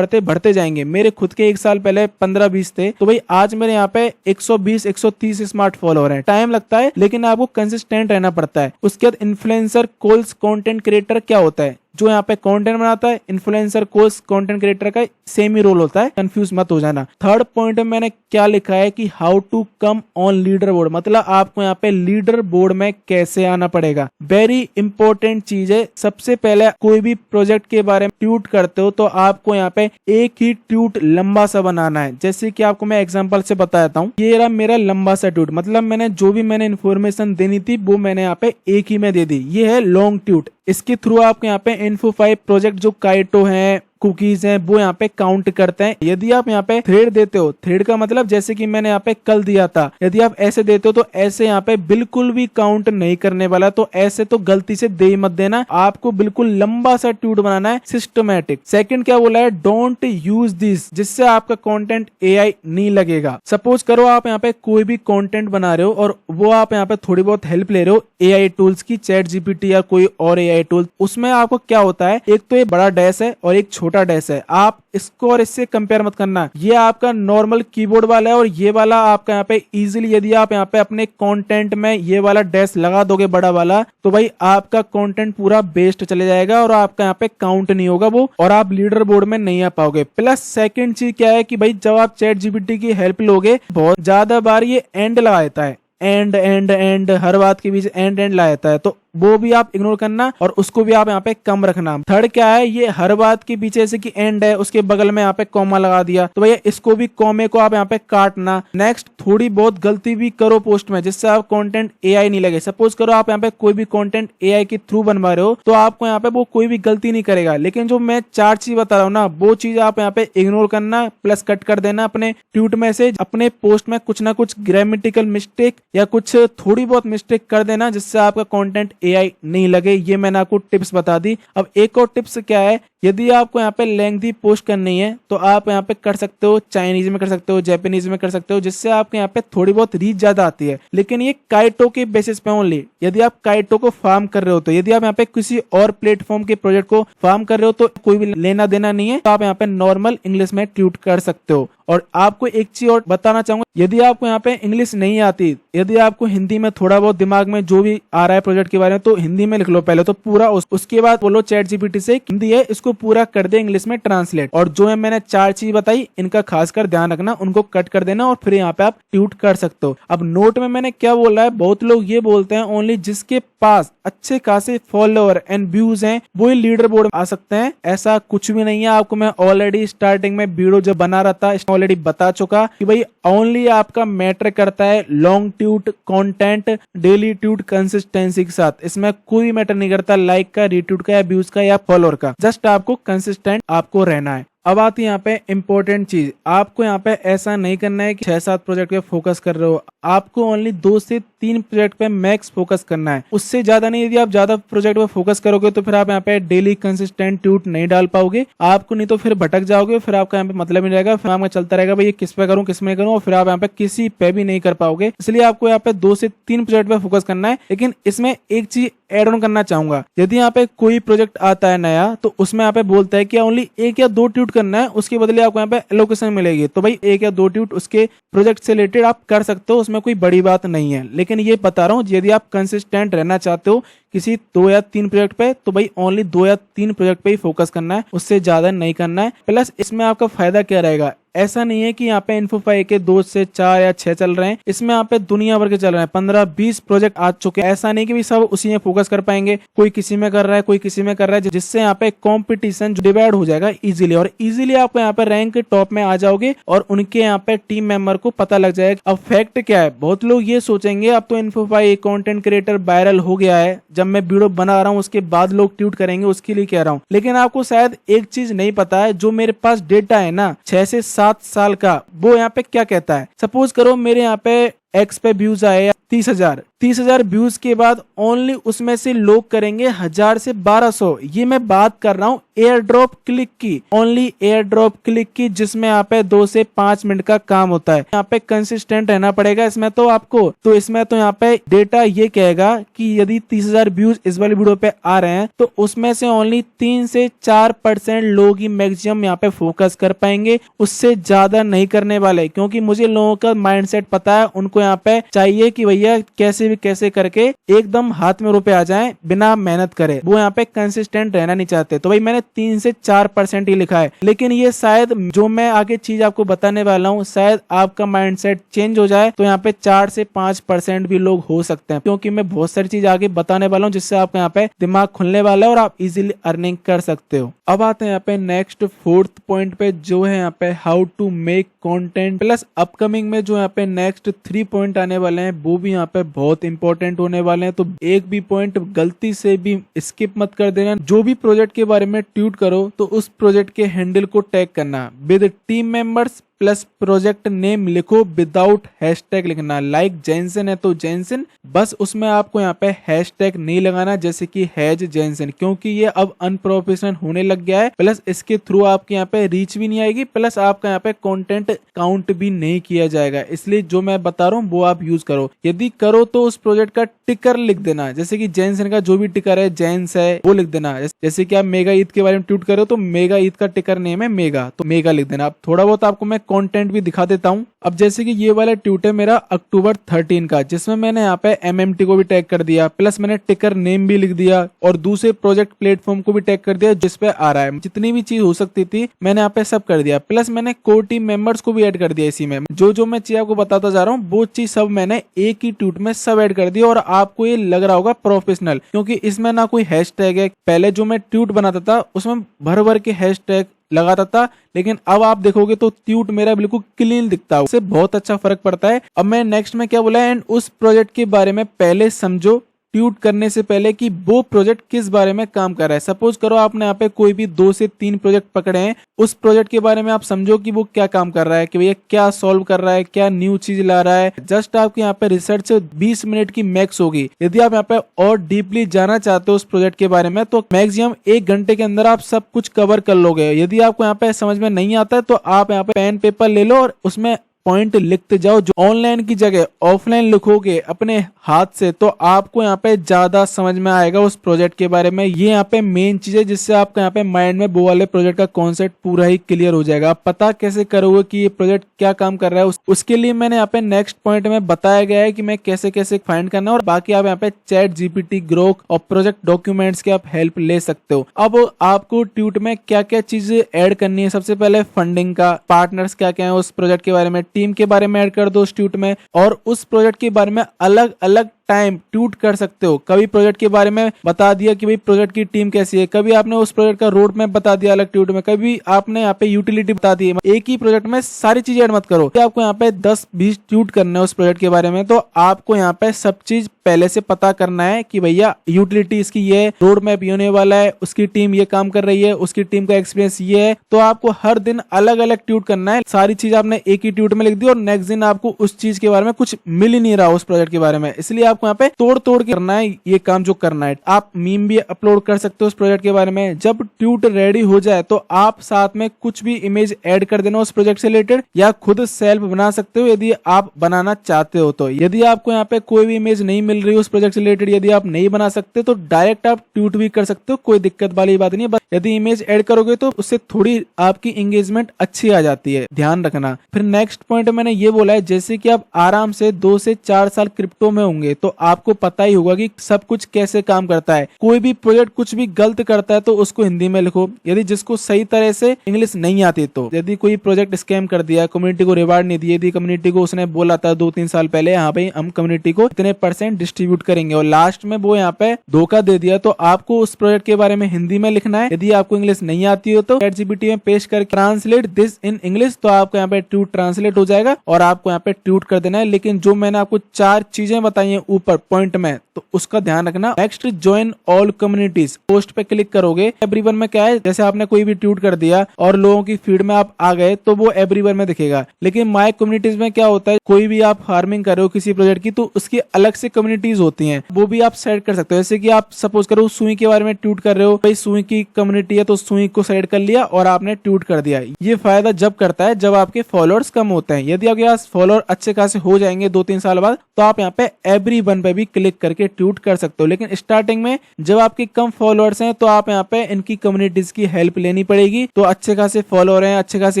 बढ़ते जाएंगे। मेरे खुद के 1 साल पहले 15-20 थे, तो भाई आज मेरे यहाँ पे 120-130 स्मार्ट फॉलोअर हैं। टाइम लगता है लेकिन आपको कंसिस्टेंट रहना पड़ता है। उसके बाद इन्फ्लुएंसर कोल्स कंटेंट क्रिएटर क्या होता है, जो यहाँ पे कंटेंट बनाता है। इन्फ्लुएंसर कोर्स कंटेंट क्रिएटर का सेम ही रोल होता है, कंफ्यूज मत हो जाना। थर्ड पॉइंट में मैंने क्या लिखा है कि how to come on leaderboard, मतलब आपको यहाँ पे लीडर बोर्ड में कैसे आना पड़ेगा। वेरी इंपॉर्टेंट चीज है। सबसे पहले कोई भी प्रोजेक्ट के बारे में ट्वीट करते हो तो आपको यहाँ पे एक ही ट्वीट लंबा सा बनाना है। जैसे कि आपको मैं एग्जाम्पल से बताता हूँ, ये रहा मेरा लंबा सा ट्वीट, मतलब मैंने जो भी इन्फॉर्मेशन देनी थी वो मैंने यहाँ पे एक ही में दे दी। ये है लॉन्ग ट्वीट। इसके थ्रू आपको यहाँ पे इन्फो5 प्रोजेक्ट जो काइटो है, कुकीज हैं, वो यहाँ पे काउंट करते हैं। यदि आप यहाँ पे थ्रेड देते हो, थ्रेड का मतलब जैसे कि मैंने यहाँ पे कल दिया था, यदि आप ऐसे देते हो तो ऐसे यहाँ पे बिल्कुल भी काउंट नहीं करने वाला। तो ऐसे तो गलती से दे ही मत देना, आपको बिल्कुल लंबा सा ट्वीट बनाना है, सिस्टमैटिक। सेकंड क्या बोला है, डोंट यूज दिस, जिससे आपका कंटेंट एआई नहीं लगेगा। सपोज करो आप यहाँ पे कोई भी कंटेंट बना रहे हो और वो आप यहाँ पे थोड़ी बहुत हेल्प ले रहे हो एआई टूल्स की, चैट जीपीटी या कोई और एआई टूल। उसमें आपको क्या होता है, एक तो ये बड़ा डैश है और एक छोटा डैश है। आप इसको और इससे कंपेयर मत करना। ये आपका नॉर्मल कीबोर्ड वाला है और ये वाला आपका यहाँ पे इजीली, यदि आप यहाँ पे अपने कंटेंट में ये वाला डैश लगा दोगे बड़ा वाला, तो भाई आपका कंटेंट पूरा बेस्ट चले जाएगा और आपका यहाँ पे काउंट नहीं होगा वो, और आप लीडर बोर्ड में नहीं आ पाओगे। प्लस सेकंड चीज क्या है कि भाई जब आप चैट जीपीटी की हेल्प लोगे, बहुत ज्यादा बार ये एंड लगा देता है, एंड हर बात के बीच एंड लगाता है, तो वो भी आप इग्नोर करना और उसको भी आप यहाँ पे कम रखना। थर्ड क्या है, ये हर बात के पीछे जैसे कि एंड है उसके बगल में यहाँ पे कॉमा लगा दिया, तो भैया इसको भी कॉमे को आप यहाँ पे काटना। नेक्स्ट, थोड़ी बहुत गलती भी करो पोस्ट में जिससे आप कंटेंट एआई नहीं लगे। सपोज करो आप यहाँ पे कोई भी कंटेंट एआई के थ्रू बनवा रहे हो तो आपको यहाँ पे वो कोई भी गलती नहीं करेगा, लेकिन जो मैं 4 चीज बता रहा हूँ ना, वो चीज आप यहाँ पे इग्नोर करना, प्लस कट कर देना अपने ट्वीट में से। अपने पोस्ट में कुछ ना कुछ ग्रामेटिकल मिस्टेक या कुछ थोड़ी बहुत मिस्टेक कर देना जिससे आपका कंटेंट एआई नहीं लगे। ये मैंने आपको टिप्स बता दी। अब एक और टिप्स क्या है, यदि आपको यहाँ पे लेंथी पोस्ट करनी है तो आप यहाँ पे कर सकते हो, चाइनीज में कर सकते हो, जापानीज में कर सकते हो, जिससे आपके यहाँ पे थोड़ी बहुत रीच ज्यादा आती है। लेकिन ये काइटो के बेसिस पे ओनली। यदि आप काइटो को फार्म कर रहे हो, तो यदि आप यहाँ पे किसी और प्लेटफॉर्म के प्रोजेक्ट को फार्म कर रहे हो तो कोई भी लेना देना नहीं है, तो आप यहाँ पे नॉर्मल इंग्लिश में ट्वीट कर सकते हो। और आपको एक चीज और बताना चाहूंगा, यदि आपको यहाँ पे इंग्लिश नहीं आती, यदि आपको हिंदी में थोड़ा बहुत दिमाग में जो भी आ रहा है प्रोजेक्ट के बारे में, तो हिंदी में लिख लो पहले तो पूरा, उसके बाद बोलो चैट जीपीटी से हिंदी है इसको पूरा कर दे इंग्लिश में ट्रांसलेट। और जो है मैंने 4 चीज बताई, इनका खासकर ध्यान रखना, उनको कट कर देना और फिर यहाँ पे आप ट्वीट कर सकते हो। अब नोट में मैंने क्या बोला है, बहुत लोग ये बोलते हैं ओनली जिसके पास अच्छे खासे फॉलोअर एंड व्यूज हैं वो ही लीडर बोर्ड आ सकते हैं। ऐसा कुछ भी नहीं है। आपको मैं ऑलरेडी स्टार्टिंग में वीडियो जब बना रहा था ऑलरेडी बता चुका कि भाई ओनली आपका मैटर करता है long tweet, content, daily tweet consistency के साथ। इसमें कोई मैटर नहीं करता लाइक का, रीट्वीट का या व्यूज का या फॉलोअर का, जस्ट आपको कंसिस्टेंट आपको रहना है। अब आती है यहाँ पे इम्पोर्टेंट चीज, आपको यहाँ पे ऐसा नहीं करना है कि 6-7 प्रोजेक्ट पे फोकस कर रहे हो, आपको ओनली 2 से 3 प्रोजेक्ट पे मैक्स फोकस करना है, उससे ज्यादा नहीं। यदि आप ज्यादा प्रोजेक्ट पे फोकस करोगे तो फिर आप यहाँ पे डेली कंसिस्टेंट ट्वीट नहीं डाल पाओगे, आपको नहीं तो फिर भटक जाओगे, फिर आपका यहाँ पे मतलब नहीं रहेगा, फिर आपका चलता रहेगा भाई ये किस पे करूँ किस में करूँ, और फिर आप यहाँ पे किसी पे भी नहीं कर पाओगे। इसलिए आपको यहाँ पे 2 से 3 प्रोजेक्ट पे फोकस करना है। लेकिन इसमें एक चीज एड ऑन करना चाहूंगा, यदि यहाँ पे कोई प्रोजेक्ट आता है नया तो उसमें यहाँ पे बोलता है कि ओनली 1 या 2 ट्वीट करना है, उसके बदले आपको यहाँ पे एलोकेशन मिलेगी, तो भाई 1 या 2 ट्वीट उसके प्रोजेक्ट से रिलेटेड आप कर सकते हो, उसमें कोई बड़ी बात नहीं है। लेकिन ये बता रहा हूँ यदि आप कंसिस्टेंट रहना चाहते हो किसी 2 या 3 प्रोजेक्ट पे, तो भाई ओनली 2 या 3 प्रोजेक्ट पे ही फोकस करना है, उससे ज्यादा नहीं करना है। प्लस इसमें आपका फायदा क्या रहेगा, ऐसा नहीं है कि यहाँ पे इन्फोफाई के 2 से 4 या 6 चल रहे हैं, इसमें यहाँ पे दुनिया भर के चल रहे हैं, 15-20 प्रोजेक्ट आ चुके हैं। ऐसा नहीं कि भी सब उसी में फोकस कर पाएंगे, कोई किसी में कर रहा है, कोई किसी में कर रहा है, जिससे यहाँ पे कॉम्पिटिशन डिवाइड हो जाएगा इजीली, और इजीली आप यहाँ पे रैंक टॉप में आ जाओगे और उनके यहाँ पे टीम मेंबर को पता लग जाएगा। अब फैक्ट क्या है, बहुत लोग ये सोचेंगे अब तो इन्फोफाई कंटेंट क्रिएटर वायरल हो गया है, जब मैं वीडियो बना रहा हूँ उसके बाद लोग ट्वीट करेंगे, उसके लिए कह रहा हूँ। लेकिन आपको शायद एक चीज नहीं पता है, जो मेरे पास डेटा है ना 6 से 7 साल का, वो यहाँ पे क्या कहता है। सपोज करो मेरे यहाँ पे एक्स पे व्यूज आए 30,000 व्यूज के बाद ओनली उसमें से लोग करेंगे 1000 से 1200। ये मैं बात कर रहा हूँ एयर ड्रॉप क्लिक की, ओनली एयर ड्रॉप क्लिक की, जिसमें यहाँ पे 2 से 5 मिनट का काम होता है। यहाँ पे कंसिस्टेंट रहना पड़ेगा इसमें तो आपको, तो इसमें तो यहाँ पे डेटा ये कहेगा कि यदि 30,000 व्यूज इस वाली वीडियो पे आ रहे हैं तो उसमें से ओनली 3 से 4% लोग ही मैक्सिमम यहाँ पे फोकस कर पाएंगे, उससे ज्यादा नहीं करने वाले। क्योंकि मुझे लोगों का माइंडसेट पता है, उनको यहाँ पे चाहिए कि भैया कैसे भी कैसे करके एकदम हाथ में रुपए आ जाएं बिना मेहनत करे, वो यहाँ पे कंसिस्टेंट रहना नहीं चाहते। तो भाई मैंने 3 से 4% ही लिखा है, लेकिन ये शायद जो मैं आगे चीज आपको बताने वाला हूँ, शायद आपका माइंडसेट चेंज हो जाए तो यहाँ पे 4 से 5% भी लोग हो सकते हैं, क्योंकि मैं बहुत सारी चीज आगे बताने वाला हूँ जिससे आपका यहाँ पे दिमाग खुलने वाला है और आप इजीली अर्निंग कर सकते हो। अब आते हैं यहाँ पे नेक्स्ट 4th पॉइंट पे, जो है यहाँ पे how to make content plus upcoming में जो यहाँ पे नेक्स्ट 3 पॉइंट आने वाले हैं वो भी यहाँ पे बहुत इंपॉर्टेंट होने वाले हैं। तो एक भी पॉइंट गलती से भी स्किप मत कर देना। जो भी प्रोजेक्ट के बारे में ट्वीट करो तो उस प्रोजेक्ट के हैंडल को टैग करना with team members plus project name लिखो, विदाउट हैशटैग लिखना। लाइक जेनसन है तो जेनसन, बस उसमें आपको यहाँ पे हैशटैग नहीं लगाना जैसे कि हैज जेनसन, क्योंकि ये अब अनप्रोफेशनल होने लग गया है। प्लस इसके थ्रू आपके यहाँ पे रीच भी नहीं आएगी, प्लस आपका यहाँ पे कंटेंट काउंट भी नहीं किया जाएगा। इसलिए जो मैं बता रहा हूँ वो आप यूज करो। यदि करो तो उस प्रोजेक्ट का टिकर लिख देना, जैसे कि जेनसन का जो भी टिकर है जेंस है वो लिख देना। जैसे कि आप मेगा ईद के बारे में ट्वीट करो तो मेगा ईद का टिकर नेम है मेगा, तो मेगा लिख देना। अब थोड़ा बहुत आपको मैं कंटेंट भी दिखा देता हूं। अब जैसे कि ये वाला ट्वीट है मेरा अक्टूबर 13 का, जिसमें मैंने यहाँ पे MMT को भी टैग कर दिया, प्लस मैंने टिकर नेम भी लिख दिया और दूसरे प्रोजेक्ट प्लेटफॉर्म को भी टैग कर दिया जिसपे आ रहा है। जितनी भी चीज हो सकती थी मैंने यहाँ पे सब कर दिया, प्लस मैंने कोर टीम मेंबर्स को भी ऐड कर दिया। इसी में जो मैं चीज आपको बताता जा रहा हूँ वो चीज सब मैंने एक ही ट्वीट में सब ऐड कर दिया। और आपको ये लग रहा होगा प्रोफेशनल, क्योंकि इसमें ना कोई हैशटैग है। पहले जो मैं ट्वीट बनाता था उसमें भर भर के हैशटैग लगाता था, लेकिन अब आप देखोगे तो ट्वीट मेरा बिल्कुल क्लीन दिखता है, उससे बहुत अच्छा फर्क पड़ता है। अब मैं नेक्स्ट में क्या बोला, एंड उस प्रोजेक्ट के बारे में पहले समझो ट्वीट करने से पहले कि वो प्रोजेक्ट किस बारे में काम कर रहा है। सपोज करो आपने यहाँ पे कोई भी 2 से 3 प्रोजेक्ट पकड़े हैं, उस प्रोजेक्ट के बारे में आप समझो कि वो क्या काम कर रहा है, कि भैया क्या सॉल्व कर रहा है, क्या न्यू चीज ला रहा है। जस्ट आपके यहाँ पे रिसर्च 20 मिनट की मैक्स होगी। यदि आप यहाँ पे और डीपली जाना चाहते हो उस प्रोजेक्ट के बारे में तो मैक्सिमम 1 घंटे के अंदर आप सब कुछ कवर कर लोगे। यदि आपको यहाँ पे समझ में नहीं आता है तो आप यहाँ पे पेन पेपर ले लो और उसमें पॉइंट लिखते जाओ। जो ऑनलाइन की जगह ऑफलाइन लिखोगे अपने हाथ से तो आपको यहाँ पे ज्यादा समझ में आएगा उस प्रोजेक्ट के बारे में। ये यहाँ पे मेन चीज है जिससे आपका यहाँ पे माइंड में वो वाले प्रोजेक्ट का कॉन्सेप्ट पूरा ही क्लियर हो जाएगा। आप पता कैसे करोगे कि ये प्रोजेक्ट क्या काम कर रहा है, उसके लिए मैंने यहाँ पे नेक्स्ट पॉइंट में बताया गया है कि मैं कैसे कैसे फाइंड करना है। और बाकी आप यहाँ पे चैट GPT, ग्रोक और प्रोजेक्ट डॉक्यूमेंट्स की आप हेल्प ले सकते हो। अब आपको ट्वीट में क्या क्या चीज ऐड करनी है, सबसे पहले फंडिंग का, पार्टनर्स क्या क्या है उस प्रोजेक्ट के बारे में, टीम के बारे में ऐड कर दो उस ट्वीट में, और उस प्रोजेक्ट के बारे में अलग अलग टाइम ट्वीट कर सकते हो। कभी प्रोजेक्ट के बारे में बता दिया कि भाई प्रोजेक्ट की टीम कैसी है, कभी आपने उस प्रोजेक्ट का रोड मैप बता दिया अलग ट्वीट में, कभी आपने यहाँ पे यूटिलिटी बता दी। एक ही प्रोजेक्ट में सारी चीजें ऐड मत करो। आपको यहाँ पे 10-20 ट्वीट करना है उस प्रोजेक्ट के बारे में, तो आपको यहाँ पे सब चीज पहले से पता करना है कि भैया यूटिलिटी इसकी ये, रोड मैप ये होने वाला है, उसकी टीम ये काम कर रही है, उसकी टीम का एक्सपीरियंस ये है। तो आपको हर दिन अलग अलग ट्वीट करना है। सारी चीज आपने एक ही ट्वीट में लिख दी और नेक्स्ट दिन आपको उस चीज के बारे में कुछ मिल ही नहीं रहा उस प्रोजेक्ट के बारे में, इसलिए आपको यहाँ पे तोड़ तोड़ के करना है ये काम जो करना है। आप मीम भी अपलोड कर सकते हो उस प्रोजेक्ट के बारे में। जब ट्वीट रेडी हो जाए तो आप साथ में कुछ भी इमेज ऐड कर देना उस प्रोजेक्ट से रिलेटेड, या खुद सेल्फ बना सकते हो यदि आप बनाना चाहते हो। तो यदि आपको यहाँ पे कोई भी इमेज नहीं मिल रही उस प्रोजेक्ट से रिलेटेड, यदि आप नहीं बना सकते तो डायरेक्ट आप ट्वीट भी कर सकते हो, कोई दिक्कत वाली बात नहीं है। बस यदि इमेज ऐड करोगे तो उससे थोड़ी आपकी एंगेजमेंट अच्छी आ जाती है, ध्यान रखना। फिर नेक्स्ट पॉइंट मैंने ये बोला है, जैसे कि आप आराम से 2 से 4 साल क्रिप्टो में होंगे तो तो आपको पता ही होगा कि सब कुछ कैसे काम करता है। कोई भी प्रोजेक्ट कुछ भी गलत करता है तो उसको हिंदी में लिखो, यदि जिसको सही तरह से इंग्लिश नहीं आती तो। यदि कोई प्रोजेक्ट स्कैम कर दिया, कम्युनिटी को रिवार्ड नहीं दिए, यदि कम्युनिटी को उसने बोला था 2-3 साल पहले यहाँ पे हम कम्युनिटी को इतने % डिस्ट्रीब्यूट करेंगे और लास्ट में वो यहाँ पे धोखा दे दिया, तो आपको उस प्रोजेक्ट के बारे में हिंदी में लिखना है। यदि आपको इंग्लिश नहीं आती हो तो ChatGPT में पेश कर ट्रांसलेट दिस इन इंग्लिश, तो आपको यहाँ पे ट्वीट ट्रांसलेट हो जाएगा और आपको यहाँ पे ट्वीट कर देना है। लेकिन जो मैंने आपको 4 चीजें बताई हैं ऊपर पॉइंट में, तो उसका ध्यान रखना। Next, join all communities, post पे क्लिक करोगे। एवरीवन में क्या है, जैसे आपने कोई भी ट्वीट कर दिया और लोगों की फीड में आप आ गए तो वो एवरीवन में दिखेगा। लेकिन माय कम्युनिटीज में क्या होता है, कोई भी आप फार्मिंग कर रहे हो किसी प्रोजेक्ट की तो उसकी अलग से कम्युनिटीज होती हैं, वो भी आप सेट कर सकते हो। जैसे कि आप सपोज करो सुई के बारे में ट्वीट कर रहे हो, भाई सुई की कम्युनिटी है तो सुई को सेलेक्ट कर लिया और आपने ट्वीट कर दिया। ये फायदा जब करता है जब आपके फॉलोअर्स कम होते हैं। यदि आपके पास फॉलोअर अच्छे खासे हो जाएंगे 2-3 साल बाद, तो आप यहाँ पे एवरीवन पे भी क्लिक करके ट्वीट कर सकते हो। लेकिन स्टार्टिंग में जब आपके कम फॉलोअर्स हैं तो आप यहाँ पे इनकी कम्युनिटीज की हेल्प लेनी पड़ेगी। तो अच्छे खासे फॉलोअर हैं, अच्छे खासे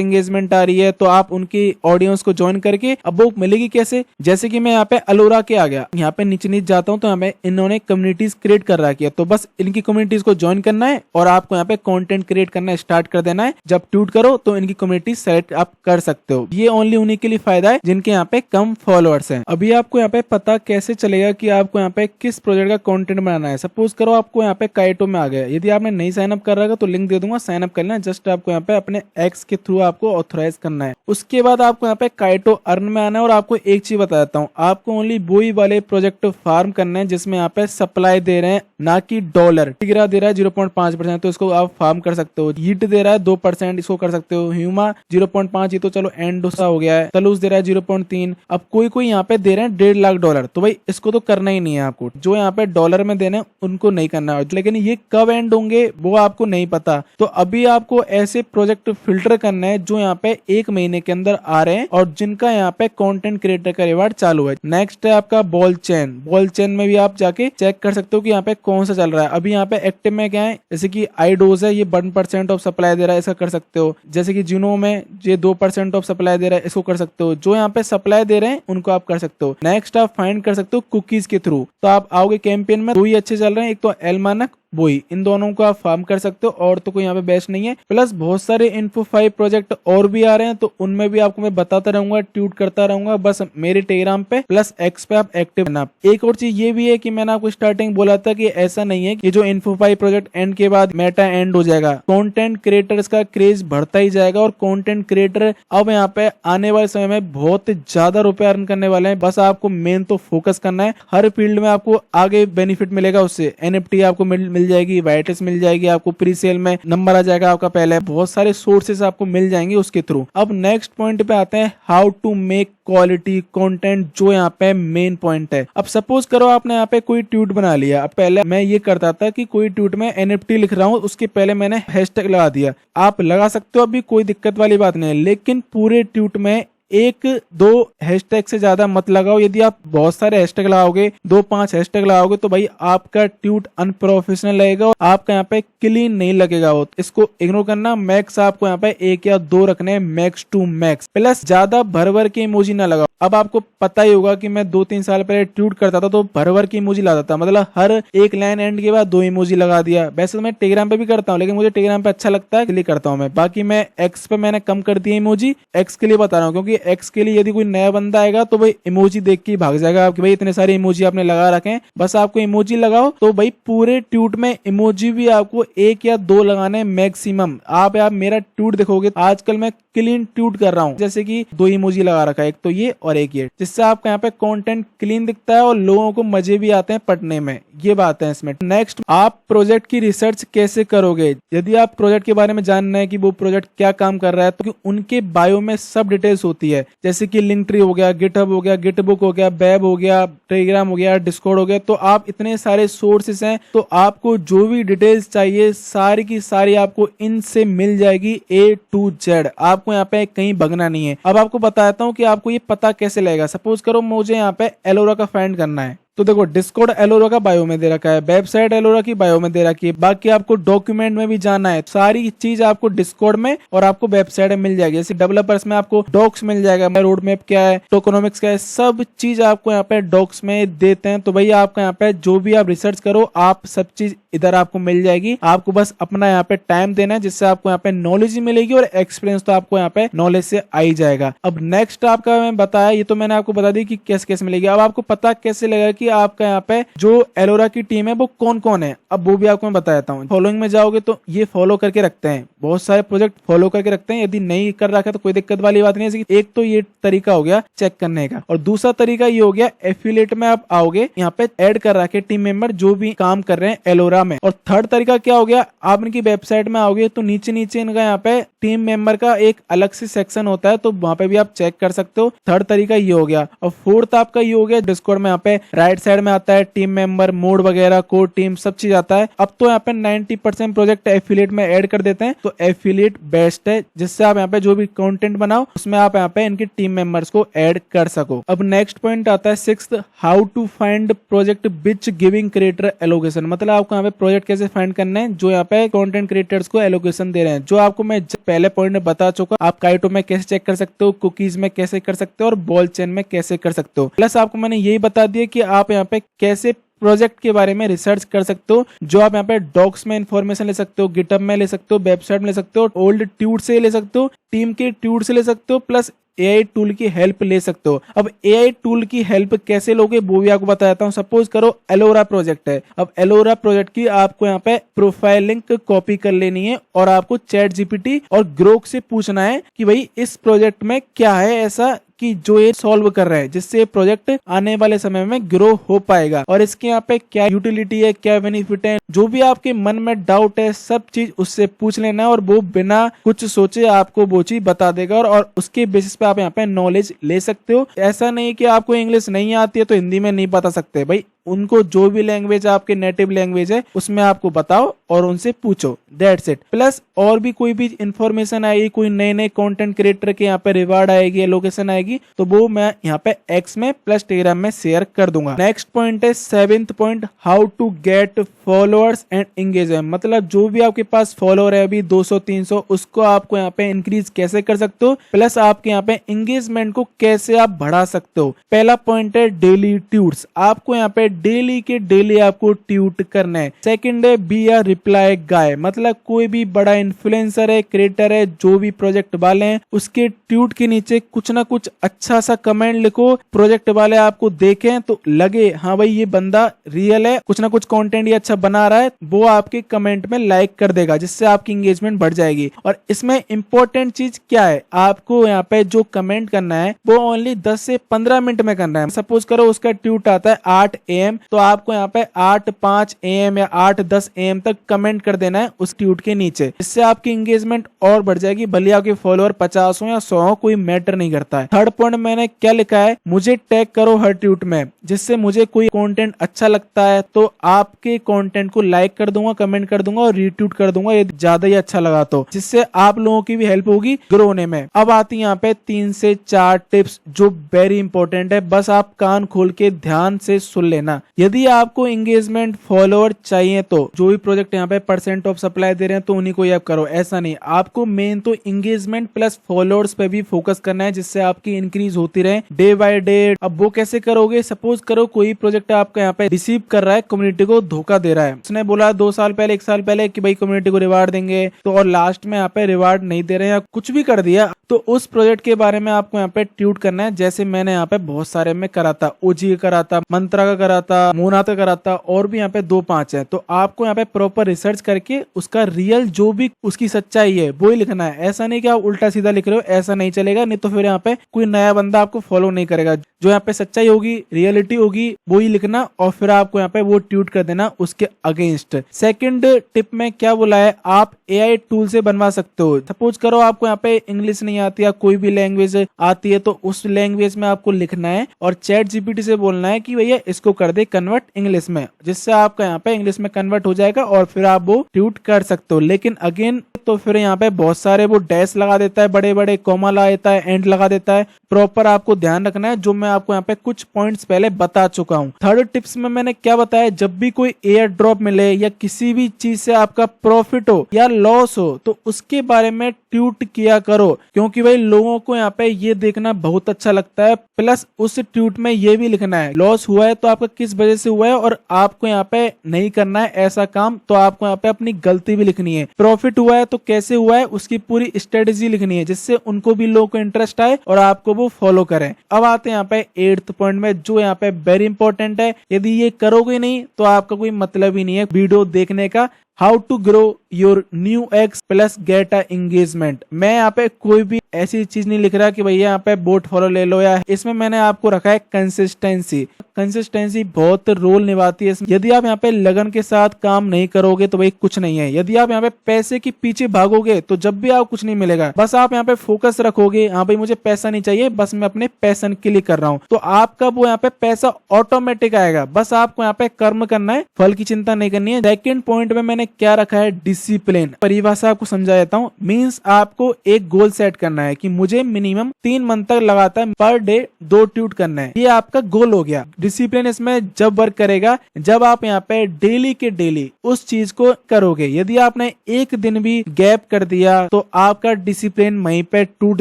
एंगेजमेंट आ रही है, तो आप उनकी ऑडियंस को ज्वाइन करके, अब वो मिलेगी कैसे, जैसे कि मैं यहाँ पे अलोरा के आ गया, यहाँ पे नीचे नीचे जाता हूँ तो हमें इन्होंने कम्युनिटीज क्रिएट कर रखी है। तो बस इनकी कम्युनिटीज को ज्वाइन करना है और आपको यहाँ पे कंटेंट क्रिएट करना स्टार्ट कर देना है। जब ट्वीट करो तो इनकी कम्युनिटी सेलेक्ट आप कर सकते हो। ये ओनली उन्हीं के लिए फायदा है जिनके यहाँ पे कम फॉलोअर्स हैं। अभी आपको यहाँ पे पता कैसे चलेगा कि आपको यहाँ पे किस प्रोजेक्ट का कंटेंट बनाना है। सपोज करो आपको यहाँ पे काइटो में आ गया, यदि आपने नहीं साइन अप कर रखा तो लिंक दे दूंगा, साइन अप करना है। जस्ट आपको यहाँ पे अपने एक्स के थ्रू आपको ऑथराइज करना है। उसके बाद आपको यहाँ पे काइटो अर्न में आना है। और आपको एक चीज बता देता हूँ, आपको ओनली वही वाले प्रोजेक्ट फार्म करना है जिसमें यहाँ पे सप्लाई दे रहे हैं, ना कि डॉलर। टिगरा दे रहा है 0.5%, तो इसको आप फार्म कर सकते हो। हीट दे रहा है 2%, इसको कर सकते हो। ह्यूमा 0.5, ये तो चलो एंडोसा हो गया है। तलूस दे रहा है 0.3। अब कोई कोई यहाँ पे दे रहे हैं $1.5 लाख, तो भाई इसको तो करना ही नहीं है आपको। जो यहाँ पे डॉलर में देना है उनको नहीं करना है, लेकिन ये कब एंड होंगे वो आपको नहीं पता। तो अभी आपको ऐसे प्रोजेक्ट फिल्टर करना है जो यहाँ पे 1 महीने के अंदर आ रहे हैं और जिनका यहाँ पे कंटेंट क्रिएटर का रिवार्ड चालू है। नेक्स्ट है आपका बॉल चेन। बॉल चेन में भी आप जाके चेक कर सकते हो कि यहाँ पे कौन सा चल रहा है। अभी यहाँ पे एक्टिव में क्या है, जैसे कि आईडोज है, ये 1% ऑफ सप्लाई दे रहा है, इसका कर सकते हो। जैसे कि जिनो में ये 2% ऑफ सप्लाई दे रहा है, इसको कर सकते हो। जो यहाँ पे सप्लाई दे रहे हैं उनको आप कर सकते हो। नेक्स्ट आप फाइंड कर सकते हो कुकीज के थ्रू। तो आप आओगे कैंपेन में, 2 ही अच्छे चल रहे हैं, एक तो एलमानक वही, इन दोनों को आप फार्म कर सकते हो और तो कोई यहाँ पे बेस्ट नहीं है। प्लस बहुत सारे इन्फो 5 प्रोजेक्ट और भी आ रहे हैं, तो उनमें भी आपको मैं बताता रहूंगा, ट्वीट करता रहूंगा। बस मेरे टेलीग्राम पे प्लस एक्स पे आप एक्टिव रहना। एक और चीज ये भी है कि मैंने आपको स्टार्टिंग बोला था कि ऐसा नहीं है कि जो इन्फो 5 प्रोजेक्ट एंड के बाद मेटा एंड हो जाएगा। कंटेंट क्रिएटर्स का क्रेज बढ़ता ही जाएगा और कंटेंट क्रिएटर अब यहाँ पे आने वाले समय में बहुत ज्यादा रुपए अर्न करने वाले हैं। बस आपको मेन तो फोकस करना है। हर फील्ड में आपको आगे बेनिफिट मिलेगा उससे। NFT आपको मिल जाएगी, वाइटस मिल जाएगी, आपको प्री सेल में नंबर आ जाएगा आपका पहले, बहुत सारे सोर्सेस आपको मिल जाएंगे उसके थ्रू। अब नेक्स्ट पॉइंट पे आते हैं, how to make quality content, जो यहाँ पे मेन पॉइंट है। अब सपोज करो आपने यहाँ पे कोई ट्वीट बना लिया। अब पहले मैं ये करता था कि कोई ट्वीट में NFT लिख रहा हूँ, उसके पहले मैंने हैशटैग लगा दिया। आप लगा सकते हो, अभी कोई दिक्कत वाली बात नहीं है, लेकिन पूरे ट्वीट में 1-2 हैशटैग से ज्यादा मत लगाओ। यदि आप बहुत सारे हैशटैग लगाओगे, 2-5 हैशटैग लगाओगे, तो भाई आपका ट्वीट अनप्रोफेशनल लगेगा और आपका यहाँ पे क्लीन नहीं लगेगा। वो इसको इग्नोर करना। मैक्स आपको यहाँ पे 1 या 2 रखने हैं, मैक्स टू मैक्स। प्लस ज्यादा भर के इमोजी ना लगाओ। अब आपको पता ही होगा कि मैं 2-3 साल पहले ट्वीट करता था तो भर के इमोजी लाता था, मतलब हर एक लाइन एंड के बाद 2 इमोजी लगा दिया। वैसे तो मैं टेलीग्राम पे भी करता हूँ, लेकिन मुझे टेलीग्राम पे अच्छा लगता है इसलिए करता हूँ मैं। बाकी मैं एक्स पे मैंने कम कर दिया इमोजी, एक्स के लिए बता रहा हूँ, क्योंकि एक्स के लिए यदि कोई नया बंदा आएगा तो भाई इमोजी देख के भाग जाएगा आपके, भाई इतने सारे इमोजी आपने लगा रखे हैं। बस आपको इमोजी लगाओ, तो भाई पूरे ट्वीट में इमोजी भी आपको 1 या 2 लगाने मैक्सिमम। आप मेरा ट्वीट देखोगे, आजकल मैं क्लीन ट्वीट कर रहा हूँ, जैसे कि 2 इमोजी लगा रखा है, एक तो ये और एक ये, जिससे आपका यहाँ पे कंटेंट क्लीन दिखता है और लोगों को मजे भी आते हैं पढ़ने में। ये बात है इसमें। नेक्स्ट, आप प्रोजेक्ट की रिसर्च कैसे करोगे। यदि आप प्रोजेक्ट के बारे में जानना है कि वो प्रोजेक्ट क्या काम कर रहा है, तो उनके बायो में सब डिटेल्स होती है, जैसे कि लिंक ट्री हो गया, गिटहब हो गया, गिटबुक हो गया, वेब हो गया, टेलीग्राम हो गया, डिस्कॉर्ड हो गया। तो आप इतने सारे सोर्सेस हैं, तो आपको जो भी डिटेल्स चाहिए सारी की सारी आपको इनसे मिल जाएगी A to Z। आपको यहाँ पे कहीं भगना नहीं है। अब आपको बताता हूँ कि आपको ये पता कैसे लगेगा। सपोज करो मुझे यहाँ पे एलोरा का फाइंड करना है, तो देखो डिस्कॉर्ड एलोरा का बायो में दे रखा है, वेबसाइट एलोरा की बायो में दे रखी है, बाकी आपको डॉक्यूमेंट में भी जाना है, सारी चीज आपको डिस्कॉर्ड में और आपको वेबसाइट में मिल जाएगी। जैसे डेवलपर्स में आपको डॉक्स मिल जाएगा, रोड मैप क्या है, टोकोनॉमिक्स क्या है, सब चीज आपको यहाँ पे डॉक्स में देते हैं। तो भैया आपका यहाँ पे जो भी आप रिसर्च करो आप सब चीज इधर आपको मिल जाएगी। आपको बस अपना यहाँ पे टाइम देना है, जिससे आपको यहाँ पे नॉलेज ही मिलेगी और एक्सपीरियंस तो आपको यहाँ पे नॉलेज से आ ही जाएगा। अब नेक्स्ट आपका मैं बताया, ये तो मैंने आपको बता दी कि कैसे कैसे मिलेगी। अब आपको पता कैसे लगेगा कि आपका यहाँ पे जो एलोरा की टीम है वो कौन कौन है, अब वो भी आपको मैं बता देता हूँ। फॉलोइंग में जाओगे तो ये फॉलो करके रखते हैं, बहुत सारे प्रोजेक्ट फॉलो करके रखते हैं, यदि नहीं कर रखा तो कोई दिक्कत वाली बात नहीं है। एक तो ये तरीका हो गया चेक करने का, और दूसरा तरीका ये हो गया एफिलिएट में आप आओगे, यहाँ पे ऐड कर रखे टीम मेंबर जो भी काम कर रहे हैं एलोरा में। और थर्ड तरीका क्या हो गया, आप इनकी वेबसाइट में आओगे तो नीचे नीचे इनका यहाँ पे टीम मेंबर का एक अलग से सेक्शन होता है, तो वहां पे भी आप चेक कर सकते हो। थर्ड तरीका ये हो गया। और फोर्थ आपका ये हो गया डिस्कॉर्ड में यहाँ पे राइट साइड में आता है टीम मेंबर मोड वगैरह, कोर टीम सब चीज आता है। अब तो यहाँ पे 90% प्रोजेक्ट एफिलिएट में ऐड कर देते हैं, तो एफिलिएट बेस्ट है, जिससे आप यहाँ पे जो भी कंटेंट बनाओ उसमें आप यहाँ पे इनके टीम मेंबर्स को ऐड कर सको। अब नेक्स्ट पॉइंट आता है sixth, how to find project which giving creator allocation. मतलब आपको यहाँ पे प्रोजेक्ट कैसे फाइंड करना है जो यहाँ पे कंटेंट क्रिएटर्स को एलोकेशन दे रहे हैं, जो आपको मैं पहले पॉइंट में बता चुका। आप काइटो में कैसे चेक कर सकते हो, कुकीज में कैसे कर सकते हो और बॉल चेन में कैसे कर सकते हो। प्लस आपको मैंने यही बता दिया कि आप यहाँ पे कैसे प्रोजेक्ट के बारे में रिसर्च कर सकते हो, जो आप यहाँ पे डॉक्स में इंफॉर्मेशन ले सकते हो, गिटहब में ले सकते हो, वेबसाइट में ले सकते हो, ओल्ड ट्यूट से ले सकते हो, टीम के ट्यूट से ले सकते हो, प्लस एआई टूल की हेल्प ले सकते हो। अब एआई टूल की हेल्प कैसे लोगे वो भी आपको बताता हूँ। सपोज करो एलोरा प्रोजेक्ट है, अब एलोरा प्रोजेक्ट की आपको यहाँ पे प्रोफाइल लिंक कॉपी कर लेनी है और आपको चैट जीपीटी और ग्रोक से पूछना है कि भाई इस प्रोजेक्ट में क्या है ऐसा कि जो ये सॉल्व कर रहे हैं, जिससे प्रोजेक्ट आने वाले समय में ग्रो हो पाएगा, और इसके यहाँ पे क्या यूटिलिटी है, क्या बेनिफिट है, जो भी आपके मन में डाउट है सब चीज उससे पूछ लेना, और वो बिना कुछ सोचे आपको वो चीज बता देगा, और उसके बेसिस पे आप यहाँ पे नॉलेज ले सकते हो। ऐसा नहीं कि आपको इंग्लिश नहीं आती है तो हिंदी में नहीं बता सकते, भाई उनको जो भी लैंग्वेज आपके नेटिव लैंग्वेज है उसमें आपको बताओ और उनसे पूछो, दैट्स इट। प्लस और भी कोई भी इंफॉर्मेशन आएगी, कोई नए नए कंटेंट क्रिएटर के यहाँ पे रिवार्ड आएगी, लोकेशन आएगी, तो वो मैं यहाँ पे एक्स में प्लस टेलीग्राम में शेयर कर दूंगा। नेक्स्ट पॉइंट है seventh point, how to get followers and engagement. मतलब जो भी आपके पास फॉलोअर है अभी 200-300, उसको आपको यहाँ पे इंक्रीज कैसे कर सकते हो, प्लस आपके यहाँ पे एंगेजमेंट को कैसे आप बढ़ा सकते हो। पहला पॉइंट है डेली ट्यूट्स, आपको यहाँ पे डेली के डेली आपको ट्यूट करना है। सेकंड है बी आ रिप्लाई गाय, मतलब कोई भी बड़ा इन्फ्लुएंसर है, क्रिएटर है, जो भी प्रोजेक्ट वाले हैं उसके ट्यूट के नीचे कुछ ना कुछ अच्छा सा कमेंट लिखो, प्रोजेक्ट वाले आपको देखें तो लगे हाँ भाई ये बंदा रियल है, कुछ ना कुछ कंटेंट ये अच्छा बना रहा है, वो आपके कमेंट में लाइक कर देगा, जिससे आपकी एंगेजमेंट बढ़ जाएगी। और इसमें इंपॉर्टेंट चीज क्या है, आपको यहाँ पे जो कमेंट करना है वो ओनली 10 से 15 मिनट में करना है। सपोज करो उसका ट्यूट आता है 8 AM, तो आपको यहाँ पे 8:05 AM या 8:10 AM तक कमेंट कर देना है उस ट्यूट के नीचे, इससे आपकी एंगेजमेंट और बढ़ जाएगी। भले आपके फॉलोअर 50 हो या 100 हो, कोई मैटर नहीं करता है। थर्ड पॉइंट मैंने क्या लिखा है, मुझे टैग करो हर ट्यूट में, जिससे मुझे कोई कंटेंट अच्छा लगता है तो आपके कंटेंट को लाइक कर दूंगा, कमेंट कर दूंगा और रीट्वीट कर दूंगा यदि ज्यादा ही अच्छा लगा तो, जिससे आप लोगों की भी हेल्प होगी ग्रो होने में। अब आती है यहाँ पे 3 से 4 टिप्स जो वेरी इंपॉर्टेंट है, बस आप कान खोल के ध्यान से सुन लेना। यदि आपको एंगेजमेंट फॉलोअर चाहिए तो जो भी प्रोजेक्ट यहाँ पे परसेंट ऑफ सप्लाई दे रहे हैं तो उन्हीं को आप करो, ऐसा नहीं। आपको मेन तो एंगेजमेंट प्लस फॉलोअर्स पे भी फोकस करना है, जिससे आपकी इंक्रीज होती रहे डे बाय डे। अब वो कैसे करोगे, सपोज करो कोई प्रोजेक्ट आपका यहाँ पे रिसीव कर रहा है, कम्युनिटी को धोखा दे रहा है, उसने बोला 2 साल पहले 1 साल पहले कि भाई कम्युनिटी को रिवार्ड देंगे, तो और लास्ट में यहाँ पे रिवार्ड नहीं दे रहे हैं या कुछ भी कर दिया, तो उस प्रोजेक्ट के बारे में आपको यहाँ पे ट्वीट करना है। जैसे मैंने यहाँ पे बहुत सारे में करा था, ओजी का करा था, मंत्रा का करा था, मोना का करा था, और भी यहाँ पे 2-5 है। तो आपको यहाँ पे प्रॉपर रिसर्च करके उसका रियल जो भी उसकी सच्चाई है वो ही लिखना है। ऐसा नहीं कि आप उल्टा सीधा लिख रहे हो, ऐसा नहीं चलेगा, नहीं तो फिर यहाँ पे कोई नया बंदा आपको फॉलो नहीं करेगा। जो यहाँ पे सच्चाई होगी, रियलिटी होगी, वो ही लिखना, और फिर आपको यहाँ पे वो ट्वीट कर देना उसके अगेंस्ट। सेकंड टिप में क्या बोला है, आप एआई टूल से बनवा सकते हो। सपोज करो आपको यहाँ पे इंग्लिश नहीं आती या कोई भी लैंग्वेज आती है, तो उस लैंग्वेज में आपको लिखना है और चैट जीपीटी से बोलना है कि भैया इसको कर दे कन्वर्ट इंग्लिश में, जिससे आपका यहाँ पे इंग्लिश में कन्वर्ट हो जाएगा और फिर आप वो ट्वीट कर सकते हो। लेकिन अगेन तो फिर यहाँ पे बहुत सारे वो डैश लगा देता है, बड़े बड़े कॉमा लगा देता है, एंड लगा देता है। प्रॉपर आपको ध्यान रखना है, जो मैं आपको यहाँ पे कुछ पॉइंट्स पहले बता चुका हूँ। थर्ड टिप्स में मैंने क्या बताया, जब भी कोई एयर ड्रॉप मिले या किसी भी चीज से आपका प्रॉफिट हो या लॉस हो तो उसके बारे में ट्वीट किया करो, क्योंकि भाई लोगों को यहाँ पे ये देखना बहुत अच्छा लगता है। प्लस उस ट्वीट में ये भी लिखना है लॉस हुआ है तो आपका किस वजह से हुआ है और आपको यहाँ पे नहीं करना है ऐसा काम, तो आपको यहाँ पे अपनी गलती भी लिखनी है। प्रॉफिट हुआ है तो कैसे हुआ है उसकी पूरी स्ट्रेटेजी लिखनी है, जिससे उनको भी लोगों को इंटरेस्ट आए और आपको वो फॉलो करें। अब आते हैं यहाँ पे 8th पॉइंट में, जो यहाँ पे वेरी इंपॉर्टेंट है। यदि ये करोगे नहीं तो आपका कोई मतलब ही नहीं है वीडियो देखने का। How to grow your new X plus get a engagement. मैं यहाँ पे कोई भी ऐसी चीज नहीं लिख रहा कि भैया यहाँ पे बोट फॉलो ले लो, या इसमें मैंने आपको रखा है कंसिस्टेंसी। कंसिस्टेंसी बहुत रोल निभाती है। यदि आप यहाँ पे लगन के साथ काम नहीं करोगे तो भाई कुछ नहीं है। यदि आप यहाँ पे पैसे के पीछे भागोगे तो जब भी आप कुछ नहीं मिलेगा। बस आप यहाँ पे फोकस रखोगे, हाँ भाई मुझे पैसा नहीं चाहिए, बस मैं अपने पैशन के लिए कर रहा हूँ, तो आपका वो यहाँ पे पैसा ऑटोमेटिक आएगा। बस आपको यहाँ पे कर्म करना है, फल की चिंता नहीं करनी है। सेकंड पॉइंट में मैंने क्या रखा है, डिसिप्लिन। परिभाषा आपको समझा देता हूँ। मींस आपको एक गोल सेट करना है कि मुझे मिनिमम 3 मंथ तक लगातार पर डे 2 ट्वीट करना है, ये आपका गोल हो गया। डिसिप्लिन इसमें जब वर्क करेगा जब आप यहाँ पे डेली के डेली उस चीज को करोगे। यदि आपने एक दिन भी गैप कर दिया तो आपका डिसिप्लिन वहीं पे टूट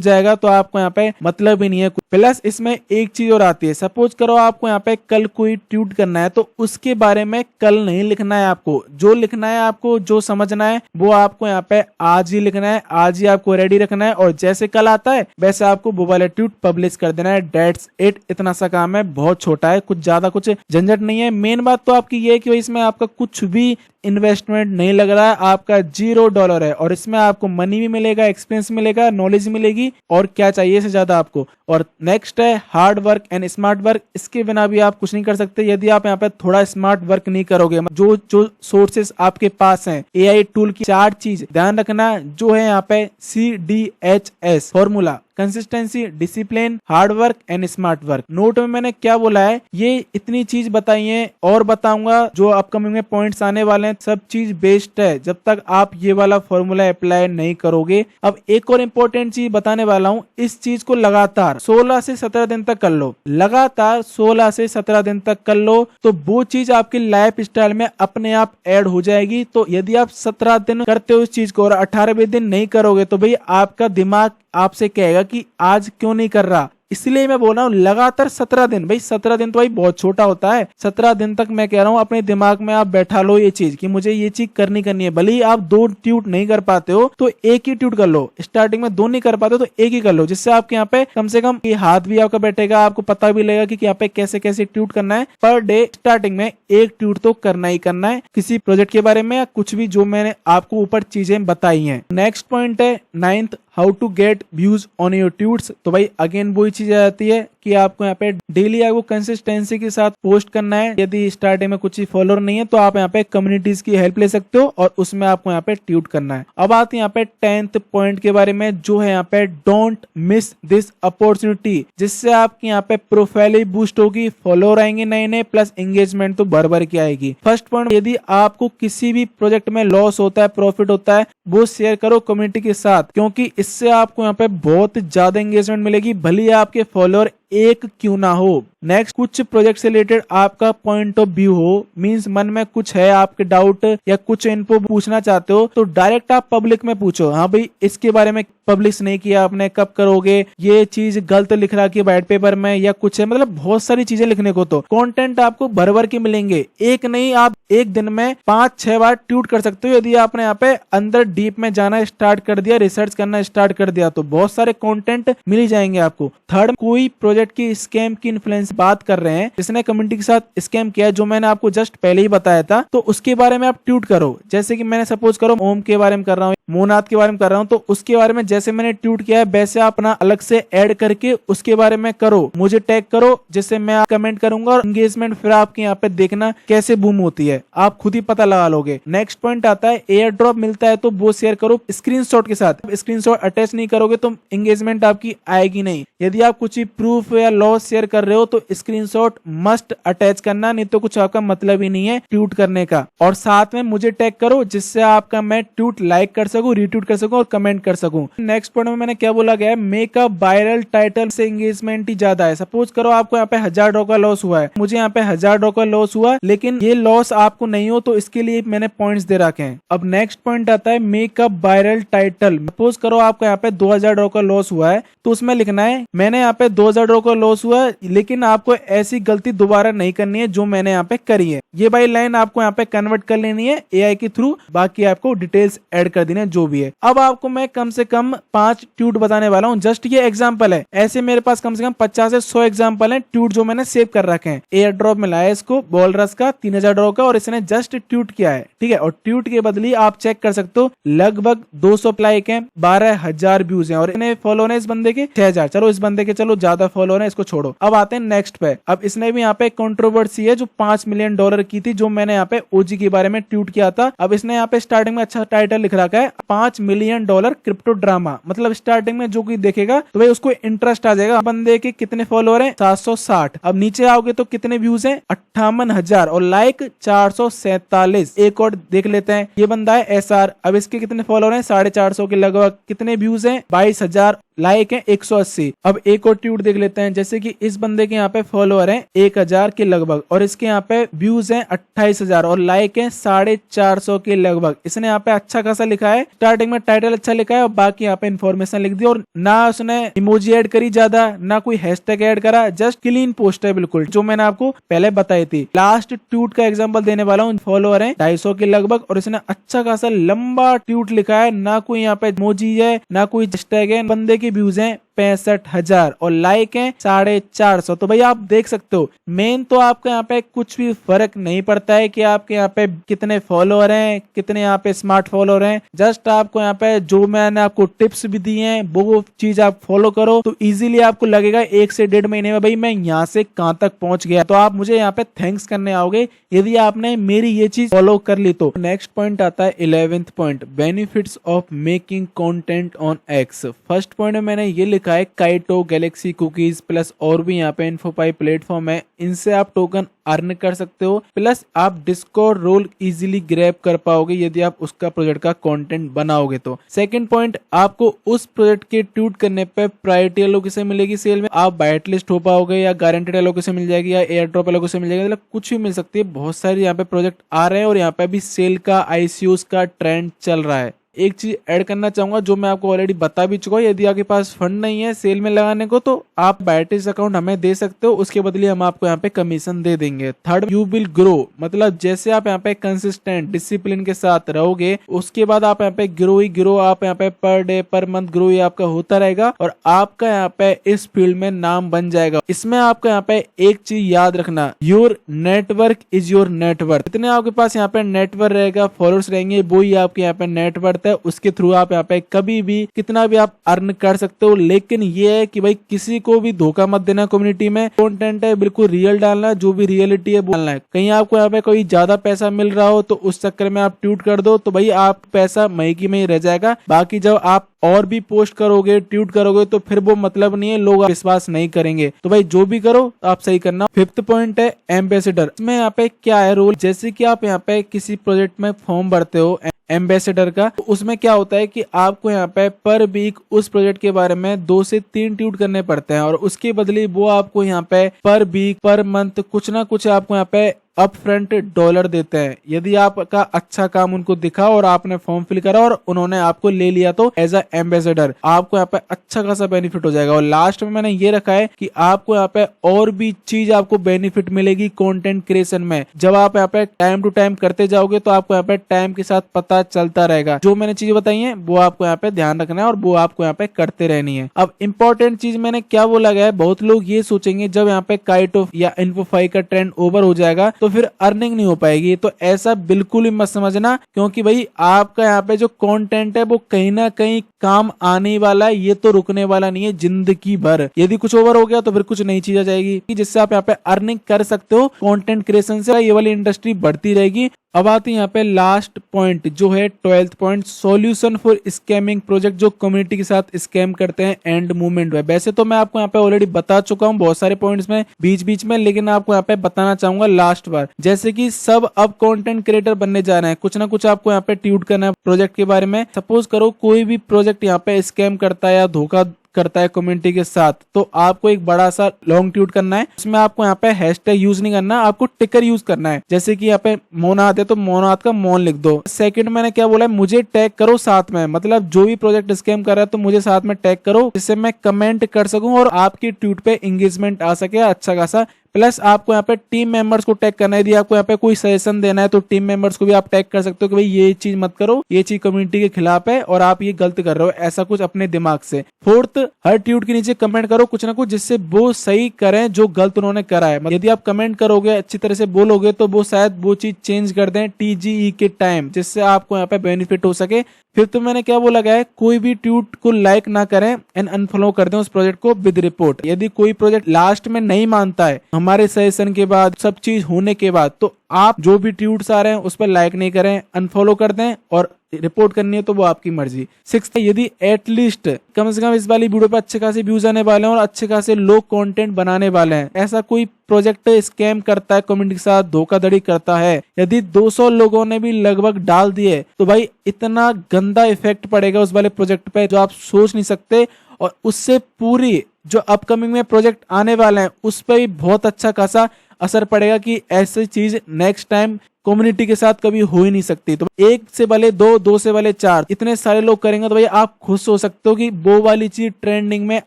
जाएगा, तो आपको यहाँ पे मतलब ही नहीं है। प्लस इसमें एक चीज और आती है, सपोज करो आपको यहाँ पे कल कोई ट्वीट करना है तो उसके बारे में कल नहीं लिखना है। आपको जो लिखना है, आपको जो समझना है वो आपको यहाँ पे आज ही लिखना है, आज ही आपको रेडी रखना है, और जैसे कल आता है वैसे आपको वो वाला ट्वीट पब्लिश कर देना है। That's it. इतना सा काम है, बहुत छोटा है, कुछ ज्यादा कुछ झंझट नहीं है। मेन बात तो आपकी ये है कि इसमें आपका कुछ भी इन्वेस्टमेंट नहीं लग रहा है, आपका $0 है, और इसमें आपको मनी भी मिलेगा, एक्सपीरियंस मिलेगा, नॉलेज मिलेगी, और क्या चाहिए इससे ज्यादा आपको। और नेक्स्ट है hard work and smart work. इसके बिना भी आप कुछ नहीं कर सकते यदि आप यहाँ पे थोड़ा स्मार्ट वर्क नहीं करोगे। जो सोर्सेस आपके पास हैं, AI टूल की 4 चीज ध्यान रखना, जो है यहाँ पे CDHS formula, consistency, discipline, hard work and smart work. Note में मैंने क्या बोला है, ये इतनी चीज बताई है और बताऊंगा जो अपकमिंग में पॉइंट्स आने वाले हैं, सब चीज बेस्ट है जब तक आप ये वाला फॉर्मूला अप्लाई नहीं करोगे। अब एक और इम्पोर्टेंट चीज बताने वाला हूँ, इस चीज को लगातार 16 से 17 दिन तक कर लो। लगातार 16 से 17 दिन तक कर लो तो वो चीज आपकी लाइफ स्टाइल में अपने आप ऐड हो जाएगी। तो यदि आप 17 दिन करते हो इस चीज को और 18वें दिन नहीं करोगे तो भाई आपका दिमाग आपसे कहेगा कि आज क्यों नहीं कर रहा। इसलिए मैं बोल रहा हूँ लगातार 17 दिन। भाई 17 दिन तो भाई बहुत छोटा होता है। 17 दिन तक मैं कह रहा हूँ अपने दिमाग में आप बैठा लो ये चीज कि मुझे ये चीज करनी है। भले ही आप 2 ट्वीट नहीं कर पाते हो तो एक ही ट्वीट कर लो। स्टार्टिंग में 2 नहीं कर पाते हो तो एक ही कर लो, जिससे आपके यहाँ पे कम से कम ये हाथ भी आपका बैठेगा, आपको पता भी लगेगा कि यहाँ पे कैसे कैसे ट्वीट करना है। पर डे स्टार्टिंग में एक ट्वीट तो करना ही करना है, किसी प्रोजेक्ट के बारे में या कुछ भी जो मैंने आपको ऊपर चीजें बताई हैं। नेक्स्ट पॉइंट है 9th, how to get views on your tweets. तो भाई अगेन वही चीज आ जाती है कि आपको यहाँ पे डेली आपको कंसिस्टेंसी के साथ पोस्ट करना है। यदि स्टार्टिंग में कुछ फॉलोअर नहीं है तो आप यहाँ पे कम्युनिटीज की हेल्प ले सकते हो और उसमें आपको यहाँ पे ट्वीट करना है। अब आते हैं यहाँ पे 10th पॉइंट के बारे में, जो है यहाँ पे डोंट मिस दिस अपॉर्चुनिटी, जिससे आपकी यहाँ पे प्रोफाइल ही बूस्ट होगी, फॉलोअर आएंगे नए नए, प्लस एंगेजमेंट तो भर की आएगी। फर्स्ट पॉइंट, यदि आपको किसी भी प्रोजेक्ट में लॉस होता है, प्रॉफिट होता है, वो शेयर करो कम्युनिटी के साथ, क्योंकि इससे आपको यहाँ पे बहुत ज्यादा एंगेजमेंट मिलेगी, भले ही आपके फॉलोअर एक क्यों ना हो। नेक्स्ट, कुछ प्रोजेक्ट से रिलेटेड आपका पॉइंट ऑफ व्यू हो, मींस मन में कुछ है, आपके डाउट या कुछ इन्फो पूछना चाहते हो तो डायरेक्ट आप पब्लिक में पूछो। हाँ भाई इसके बारे में पब्लिश नहीं किया आपने, कब करोगे, ये चीज गलत लिख रहा कि व्हाइट पेपर में या कुछ है, मतलब बहुत सारी चीजें लिखने को। तो कंटेंट आपको भर के मिलेंगे, एक नहीं, आप एक दिन में 5-6 बार ट्वीट कर सकते हो। यदि आपने यहाँ पे अंदर डीप में जाना स्टार्ट कर दिया, रिसर्च करना स्टार्ट कर दिया तो बहुत सारे कंटेंट मिल जाएंगे आपको। थर्ड, कोई प्रोजेक्ट की स्कैम की इन्फ्लुएंस बात कर रहे हैं, जिसने कम्युनिटी के साथ स्कैम किया, जो मैंने आपको जस्ट पहले ही बताया था, तो उसके बारे में आप ट्वीट करो। जैसे कि मैंने सपोज करो ओम के बारे में कर रहा हूँ, मोनाथ के बारे में कर रहा हूँ, तो उसके बारे में जैसे मैंने ट्वीट किया है वैसे आप अपना अलग से ऐड करके उसके बारे में करो, मुझे टैग करो, जिससे मैं कमेंट करूंगा और एंगेजमेंट फिर आपके यहाँ पे देखना कैसे बूम होती है। है, आप खुद ही पता लगा लोगे। नेक्स्ट पॉइंट आता है एयर ड्रॉप मिलता है तो वो शेयर करो स्क्रीनशॉट के साथ। स्क्रीनशॉट अटैच नहीं करोगे तो एंगेजमेंट आपकी आएगी नहीं। यदि आप कुछ प्रूफ या लॉस शेयर कर रहे हो तो स्क्रीनशॉट मस्ट अटैच करना, नहीं तो कुछ आपका मतलब ही नहीं है ट्वीट करने का। और साथ में मुझे टैग करो जिससे आपका मैं ट्वीट लाइक कर सकूं, रीट्वीट कर सकूं और कमेंट कर सकूं। नेक्स्ट पॉइंट में मैंने क्या बोला गया है, मेक अ वायरल टाइटल से एंगेजमेंट ही ज्यादा है। सपोज करो आपको यहाँ पे $1000 का लॉस हुआ है, मुझे यहाँ पे $1000 का लॉस हुआ, लेकिन ये लॉस आपको नहीं हो तो इसके लिए मैंने पॉइंट्स दे रखे हैं। अब नेक्स्ट पॉइंट आता है make a viral title. Suppose करो आपको यहाँ पे $2000 का लॉस हुआ है तो उसमें लिखना है मैंने यहाँ पे $2000 का लॉस हुआ, लेकिन आपको ऐसी गलती दोबारा नहीं करनी है जो मैंने यहाँ पे करी है। ये भाई लाइन आपको यहाँ पे कन्वर्ट कर लेनी है एआई के थ्रू, बाकी आपको डिटेल्स ऐड कर देना है जो भी है। अब आपको मैं कम से कम 5 ट्वीट बताने वाला हूँ, जस्ट ये एग्जांपल है। ऐसे मेरे पास कम से कम 50 से 100 एग्जांपल हैं ट्वीट जो मैंने सेव कर रखे हैं। एयर ड्रॉप मिला है इसको बॉलरस का $3000 का और इसने जस्ट ट्वीट किया है, ठीक है। और ट्वीट के बदले आप चेक कर सकते हो लगभग 200 लाइक है, 12,000 व्यूज हैं और इन्हें फॉलो है इस बंदे के 6000। चलो इस बंदे के चलो ज्यादा फॉलो है, इसको छोड़ो। अब आते हैं नेक्स्ट पे। अब इसने भी यहाँ पे कंट्रोवर्सी है जो $5 मिलियन की थी, जो मैंने यहाँ पे ओजी के बारे में ट्वीट किया था। अब इसने यहाँ पे स्टार्टिंग में अच्छा टाइटल लिख रखा है $5 मिलियन क्रिप्टो ड्रामा। मतलब स्टार्टिंग में जो कोई देखेगा तो भाई उसको इंटरेस्ट आ जाएगा। बंदे के कितने फॉलोअर हैं 760। अब नीचे आओगे तो कितने व्यूज हैं 58,000 और लाइक 447। एक और देख लेते हैं, ये बंदा है एसआर। अब इसके कितने फॉलोअर हैं 450 के लगभग। कितने व्यूज हैं 22,000, लाइक है 180। अब एक और ट्वीट देख लेते हैं, जैसे कि इस बंदे के यहाँ पे फॉलोअर हैं 1000 के लगभग और इसके यहाँ पे व्यूज हैं 28,000 और लाइक है 450 के लगभग। इसने यहाँ पे अच्छा खासा लिखा है, स्टार्टिंग में टाइटल अच्छा लिखा है और बाकी यहाँ पे इन्फॉर्मेशन लिख दी और ना उसने इमोजी ऐड करी ज्यादा, ना कोई हैशटैग ऐड करा, जस्ट क्लीन पोस्ट है बिल्कुल, जो मैंने आपको पहले बताई थी। लास्ट ट्वीट का एग्जाम्पल देने वाला हूँ, फॉलोअर है 250 के लगभग और इसने अच्छा खासा लंबा ट्वीट लिखा है, ना कोई यहाँ पे इमोजी है ना कोई हैशटैग है। बंदे के व्यूज हैं 65,000 और लाइक है 450। तो भाई आप देख सकते हो मेन तो आपको यहाँ पे कुछ भी फर्क नहीं पड़ता है कि आपके यहाँ पे कितने फॉलोअर हैं, कितने यहाँ पे स्मार्ट फॉलोअर हैं। जस्ट आपको यहाँ पे जो मैंने आपको टिप्स भी दी हैं वो चीज आप फॉलो करो तो इजीली आपको लगेगा 1 से 1.5 महीने में भाई मैं यहाँ से कहाँ तक पहुंच गया। तो आप मुझे यहाँ पे थैंक्स करने आओगे यदि आपने मेरी ये चीज फॉलो कर ली। तो नेक्स्ट पॉइंट आता है 11th point, benefits of making content on x. First point में मैंने ये लिखा है काइटो, गैलेक्सी, कुकीज प्लस और भी यहाँ पे इन्फोपाई प्लेटफॉर्म है, इनसे आप टोकन अर्न कर सकते हो। प्लस आप डिस्कॉर्ड रोल इजीली ग्रैब कर पाओगे यदि आप उसका प्रोजेक्ट का कंटेंट बनाओगे तो। सेकंड पॉइंट, आपको उस प्रोजेक्ट के ट्वीट करने पे प्रायोरिटी एलोकेशन से मिलेगी सेल में, आप वाइट लिस्ट हो पाओगे या गारंटेड एलोकेशन मिल जाएगी या एयर ड्रॉप एलोकेशन मिल जाएगी, मतलब कुछ भी मिल सकती है। बहुत सारे यहाँ पे प्रोजेक्ट आ रहे हैं और यहाँ पे भी सेल का आईसीयूज का ट्रेंड चल रहा है। एक चीज ऐड करना चाहूंगा जो मैं आपको ऑलरेडी बता भी चुका हूँ, यदि आपके पास फंड नहीं है सेल में लगाने को तो आप बैटिस अकाउंट हमें दे सकते हो, उसके बदले हम आपको यहाँ पे कमीशन दे देंगे। थर्ड, यू विल ग्रो, मतलब जैसे आप यहाँ पे कंसिस्टेंट डिसिप्लिन के साथ रहोगे उसके बाद आप यहाँ पे ग्रो ही ग्रो, आप यहाँ पे per day per month grow ही आपका होता रहेगा और आपका यहाँ पे इस फील्ड में नाम बन जाएगा। इसमें आपको यहाँ पे एक चीज याद रखना, your network is your network. जितने आपके पास यहाँ पे नेटवर्क रहेगा, फॉलोअर्स रहेंगे, वो ही आपके यहाँ पे नेटवर्क है, उसके थ्रू आप यहाँ पे कभी भी कितना भी आप अर्न कर सकते हो। लेकिन ये है कि भाई किसी को भी धोखा मत देना, कम्युनिटी में कंटेंट है बिल्कुल रियल डालना, जो भी रियलिटी है वो डालना है। कहीं आपको यहाँ पे कोई ज्यादा पैसा मिल रहा हो तो उस चक्कर में आप ट्वीट कर दो तो भाई आप पैसा महीकी में ही रह जाएगा। बाकी जब आप और भी पोस्ट करोगे ट्वीट करोगे तो फिर वो मतलब नहीं है, लोग विश्वास नहीं करेंगे। तो भाई जो भी करो आप सही करना। फिफ्थ पॉइंट है एम्बेसडर। इसमें यहाँ पे क्या है रोल, जैसे कि आप यहाँ पे किसी प्रोजेक्ट में फॉर्म भरते हो एम्बेसडर का, तो उसमें क्या होता है कि आपको यहाँ पे पर वीक उस प्रोजेक्ट के बारे में 2 से 3 ट्वीट करने पड़ते हैं और उसके बदले वो आपको यहाँ पे पर वीक पर मंथ कुछ ना कुछ आपको यहाँ पे अप फ्रंट डॉलर देते हैं। यदि आपका अच्छा काम उनको दिखा और आपने फॉर्म फिल करा और उन्होंने आपको ले लिया तो एज अ एम्बेसडर आपको यहाँ पे अच्छा खासा बेनिफिट हो जाएगा। और लास्ट में मैंने ये रखा है कि आपको यहाँ पे और भी चीज आपको बेनिफिट मिलेगी कंटेंट क्रिएशन में। जब आप यहाँ पे टाइम टू टाइम करते जाओगे तो आपको यहाँ पे टाइम के साथ पता चलता रहेगा। जो मैंने चीजें बताई है वो आपको यहाँ पे ध्यान रखना है और वो आपको यहाँ पे करते रहनी है। अब इंपॉर्टेंट चीज मैंने क्या बोला गया है, बहुत लोग ये सोचेंगे जब यहाँ पे काइटो या इन्फोफाई का ट्रेंड ओवर हो जाएगा तो तो फिर अर्निंग नहीं हो पाएगी। तो ऐसा बिल्कुल भी मत समझना, क्योंकि भाई आपका यहाँ पे जो कंटेंट है वो कहीं ना कहीं काम आने वाला है, ये तो रुकने वाला नहीं है जिंदगी भर। यदि कुछ ओवर हो गया तो फिर कुछ नई चीज आ जाएगी जिससे आप यहाँ पे अर्निंग कर सकते हो। कंटेंट क्रिएशन से ये वाली इंडस्ट्री बढ़ती रहेगी। अब आते हैं यहाँ पे लास्ट पॉइंट जो है 12th point, solution for scamming project जो कम्युनिटी के साथ स्कैम करते हैं एंड मूवमेंट में। वैसे तो मैं आपको यहाँ पे ऑलरेडी बता चुका हूँ बहुत सारे पॉइंट्स में बीच बीच में, लेकिन आपको यहाँ पे बताना चाहूंगा लास्ट बार। जैसे कि सब अब कंटेंट क्रिएटर बनने जा रहे हैं, कुछ ना कुछ आपको यहाँ पे ट्यूट करना है प्रोजेक्ट के बारे में। सपोज करो कोई भी प्रोजेक्ट यहाँ पे स्कैम करता है या धोखा करता है कम्युनिटी के साथ, तो आपको एक बड़ा सा लॉन्ग ट्वीट करना है। उसमें आपको यहाँ पे हैशटैग यूज नहीं करना, आपको टिकर यूज करना है। जैसे कि यहाँ पे मोनाथ है तो मोनाथ का मोन लिख दो। सेकंड मैंने क्या बोला है, मुझे टैग करो साथ में, मतलब जो भी प्रोजेक्ट स्कैम कर रहा है तो मुझे साथ में टैग करो, जिससे मैं कमेंट कर सकूं और आपकी ट्वीट पे एंगेजमेंट आ सके अच्छा खासा। प्लस आपको यहाँ पे टीम मेंबर्स को टैग करना है। यदि आपको यहाँ पे कोई सजेशन देना है तो टीम मेंबर्स को भी आप टैग कर सकते हो कि भाई ये चीज मत करो, ये चीज कम्युनिटी के खिलाफ है और आप ये गलत कर रहे हो, ऐसा कुछ अपने दिमाग से। फोर्थ, हर ट्वीट के नीचे कमेंट करो कुछ ना कुछ जिससे वो सही करें जो गलत उन्होंने करा है। यदि आप कमेंट करोगे, अच्छी तरह से बोलोगे तो वो शायद वो चीज चेंज कर दें TGE के टाइम, जिससे आपको यहाँ पे बेनिफिट हो सके। फिर तो मैंने क्या बोला गया है, कोई भी ट्वीट को लाइक ना करें एंड अनफॉलो कर दें उस प्रोजेक्ट को विद रिपोर्ट। यदि कोई प्रोजेक्ट लास्ट में नहीं मानता है हमारे सजेशन के बाद, सब चीज होने के बाद, तो आप जो भी ट्वीट्स आ रहे हैं उस पर लाइक नहीं करें, अनफॉलो कर दें, और रिपोर्ट करनी है तो वो आपकी मर्जी। 6, यदि एटलीस्ट कम से कम इस वाली वीडियो पे अच्छे खासे व्यूज आने वाले हैं और अच्छे खासे लोग कंटेंट बनाने वाले हैं, ऐसा कोई प्रोजेक्ट स्कैम करता है कम्युनिटी के साथ, धोखाधड़ी करता है, यदि 200 लोगों ने भी लगभग डाल दिए तो भाई इतना गंदा इफेक्ट पड़ेगा उस वाले प्रोजेक्ट पे जो आप सोच नहीं सकते। और उससे पूरी जो अपकमिंग में प्रोजेक्ट आने वाले हैं उस पर भी बहुत अच्छा खासा असर पड़ेगा कि ऐसी चीज नेक्स्ट टाइम कम्युनिटी के साथ कभी हो ही नहीं सकती। तो 1 से भले 2, 2 से भले 4, इतने सारे लोग करेंगे तो भाई आप खुश हो सकते हो कि वो वाली चीज ट्रेंडिंग में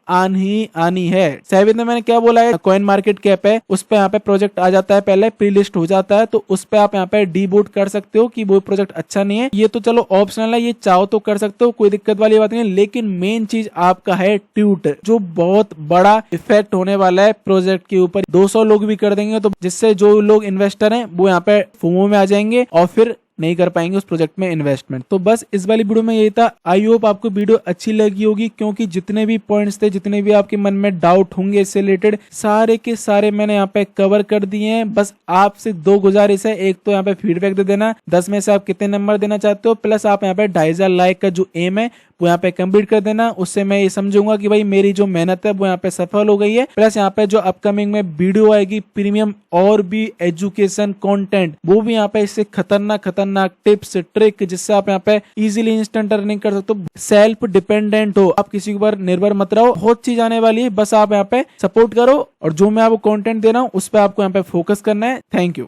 आनी है। 7 में मैंने क्या बोला है, कॉइन मार्केट कैप है, उस पे यहाँ पे प्रोजेक्ट आ जाता है, पहले प्री लिस्ट हो जाता है, तो उस पे आप यहाँ पे डीबूट कर सकते हो कि वो प्रोजेक्ट अच्छा नहीं है। ये तो चलो ऑप्शनल है, ये चाहो तो कर सकते हो, कोई दिक्कत वाली बात नहीं है। लेकिन मेन चीज आपका है ट्वीट, जो बहुत बड़ा इफेक्ट होने वाला है प्रोजेक्ट के ऊपर। 200 लोग भी कर देंगे तो जिससे जो लोग इन्वेस्टर हैं वो यहाँ पे फोमो में आ जाएंगे और फिर नहीं कर पाएंगे उस प्रोजेक्ट में इन्वेस्टमेंट। तो बस इस वाली वीडियो में यही था। आई होप आपको वीडियो अच्छी लगी होगी, क्योंकि जितने भी पॉइंट्स थे, जितने भी आपके मन में डाउट होंगे इससे रिलेटेड, सारे के सारे मैंने यहाँ पे कवर कर दिए हैं। बस आपसे 2 गुजारिश है, एक तो यहाँ पे फीडबैक दे देना, 10 में से आप कितने नंबर देना चाहते हो, प्लस आप यहाँ पे 2500 लाइक का जो एम है वो यहाँ पे कंप्लीट कर देना। उससे मैं ये समझूंगा कि भाई मेरी जो मेहनत है वो यहाँ पे सफल हो गई है। प्लस यहाँ पे जो अपकमिंग में वीडियो आएगी प्रीमियम और भी एजुकेशन कंटेंट, वो भी यहाँ पे इससे खतरनाक टिप्स ट्रिक, जिससे आप यहाँ पे इजीली इंस्टेंट अर्निंग कर सकते हो, सेल्फ डिपेंडेंट हो, आप किसी के ऊपर निर्भर मत रहो। बहुत चीज आने वाली है, बस आप यहाँ पे सपोर्ट करो और जो मैं आपको कंटेंट दे रहा हूँ उस पर आपको यहाँ पे फोकस करना है। Thank you.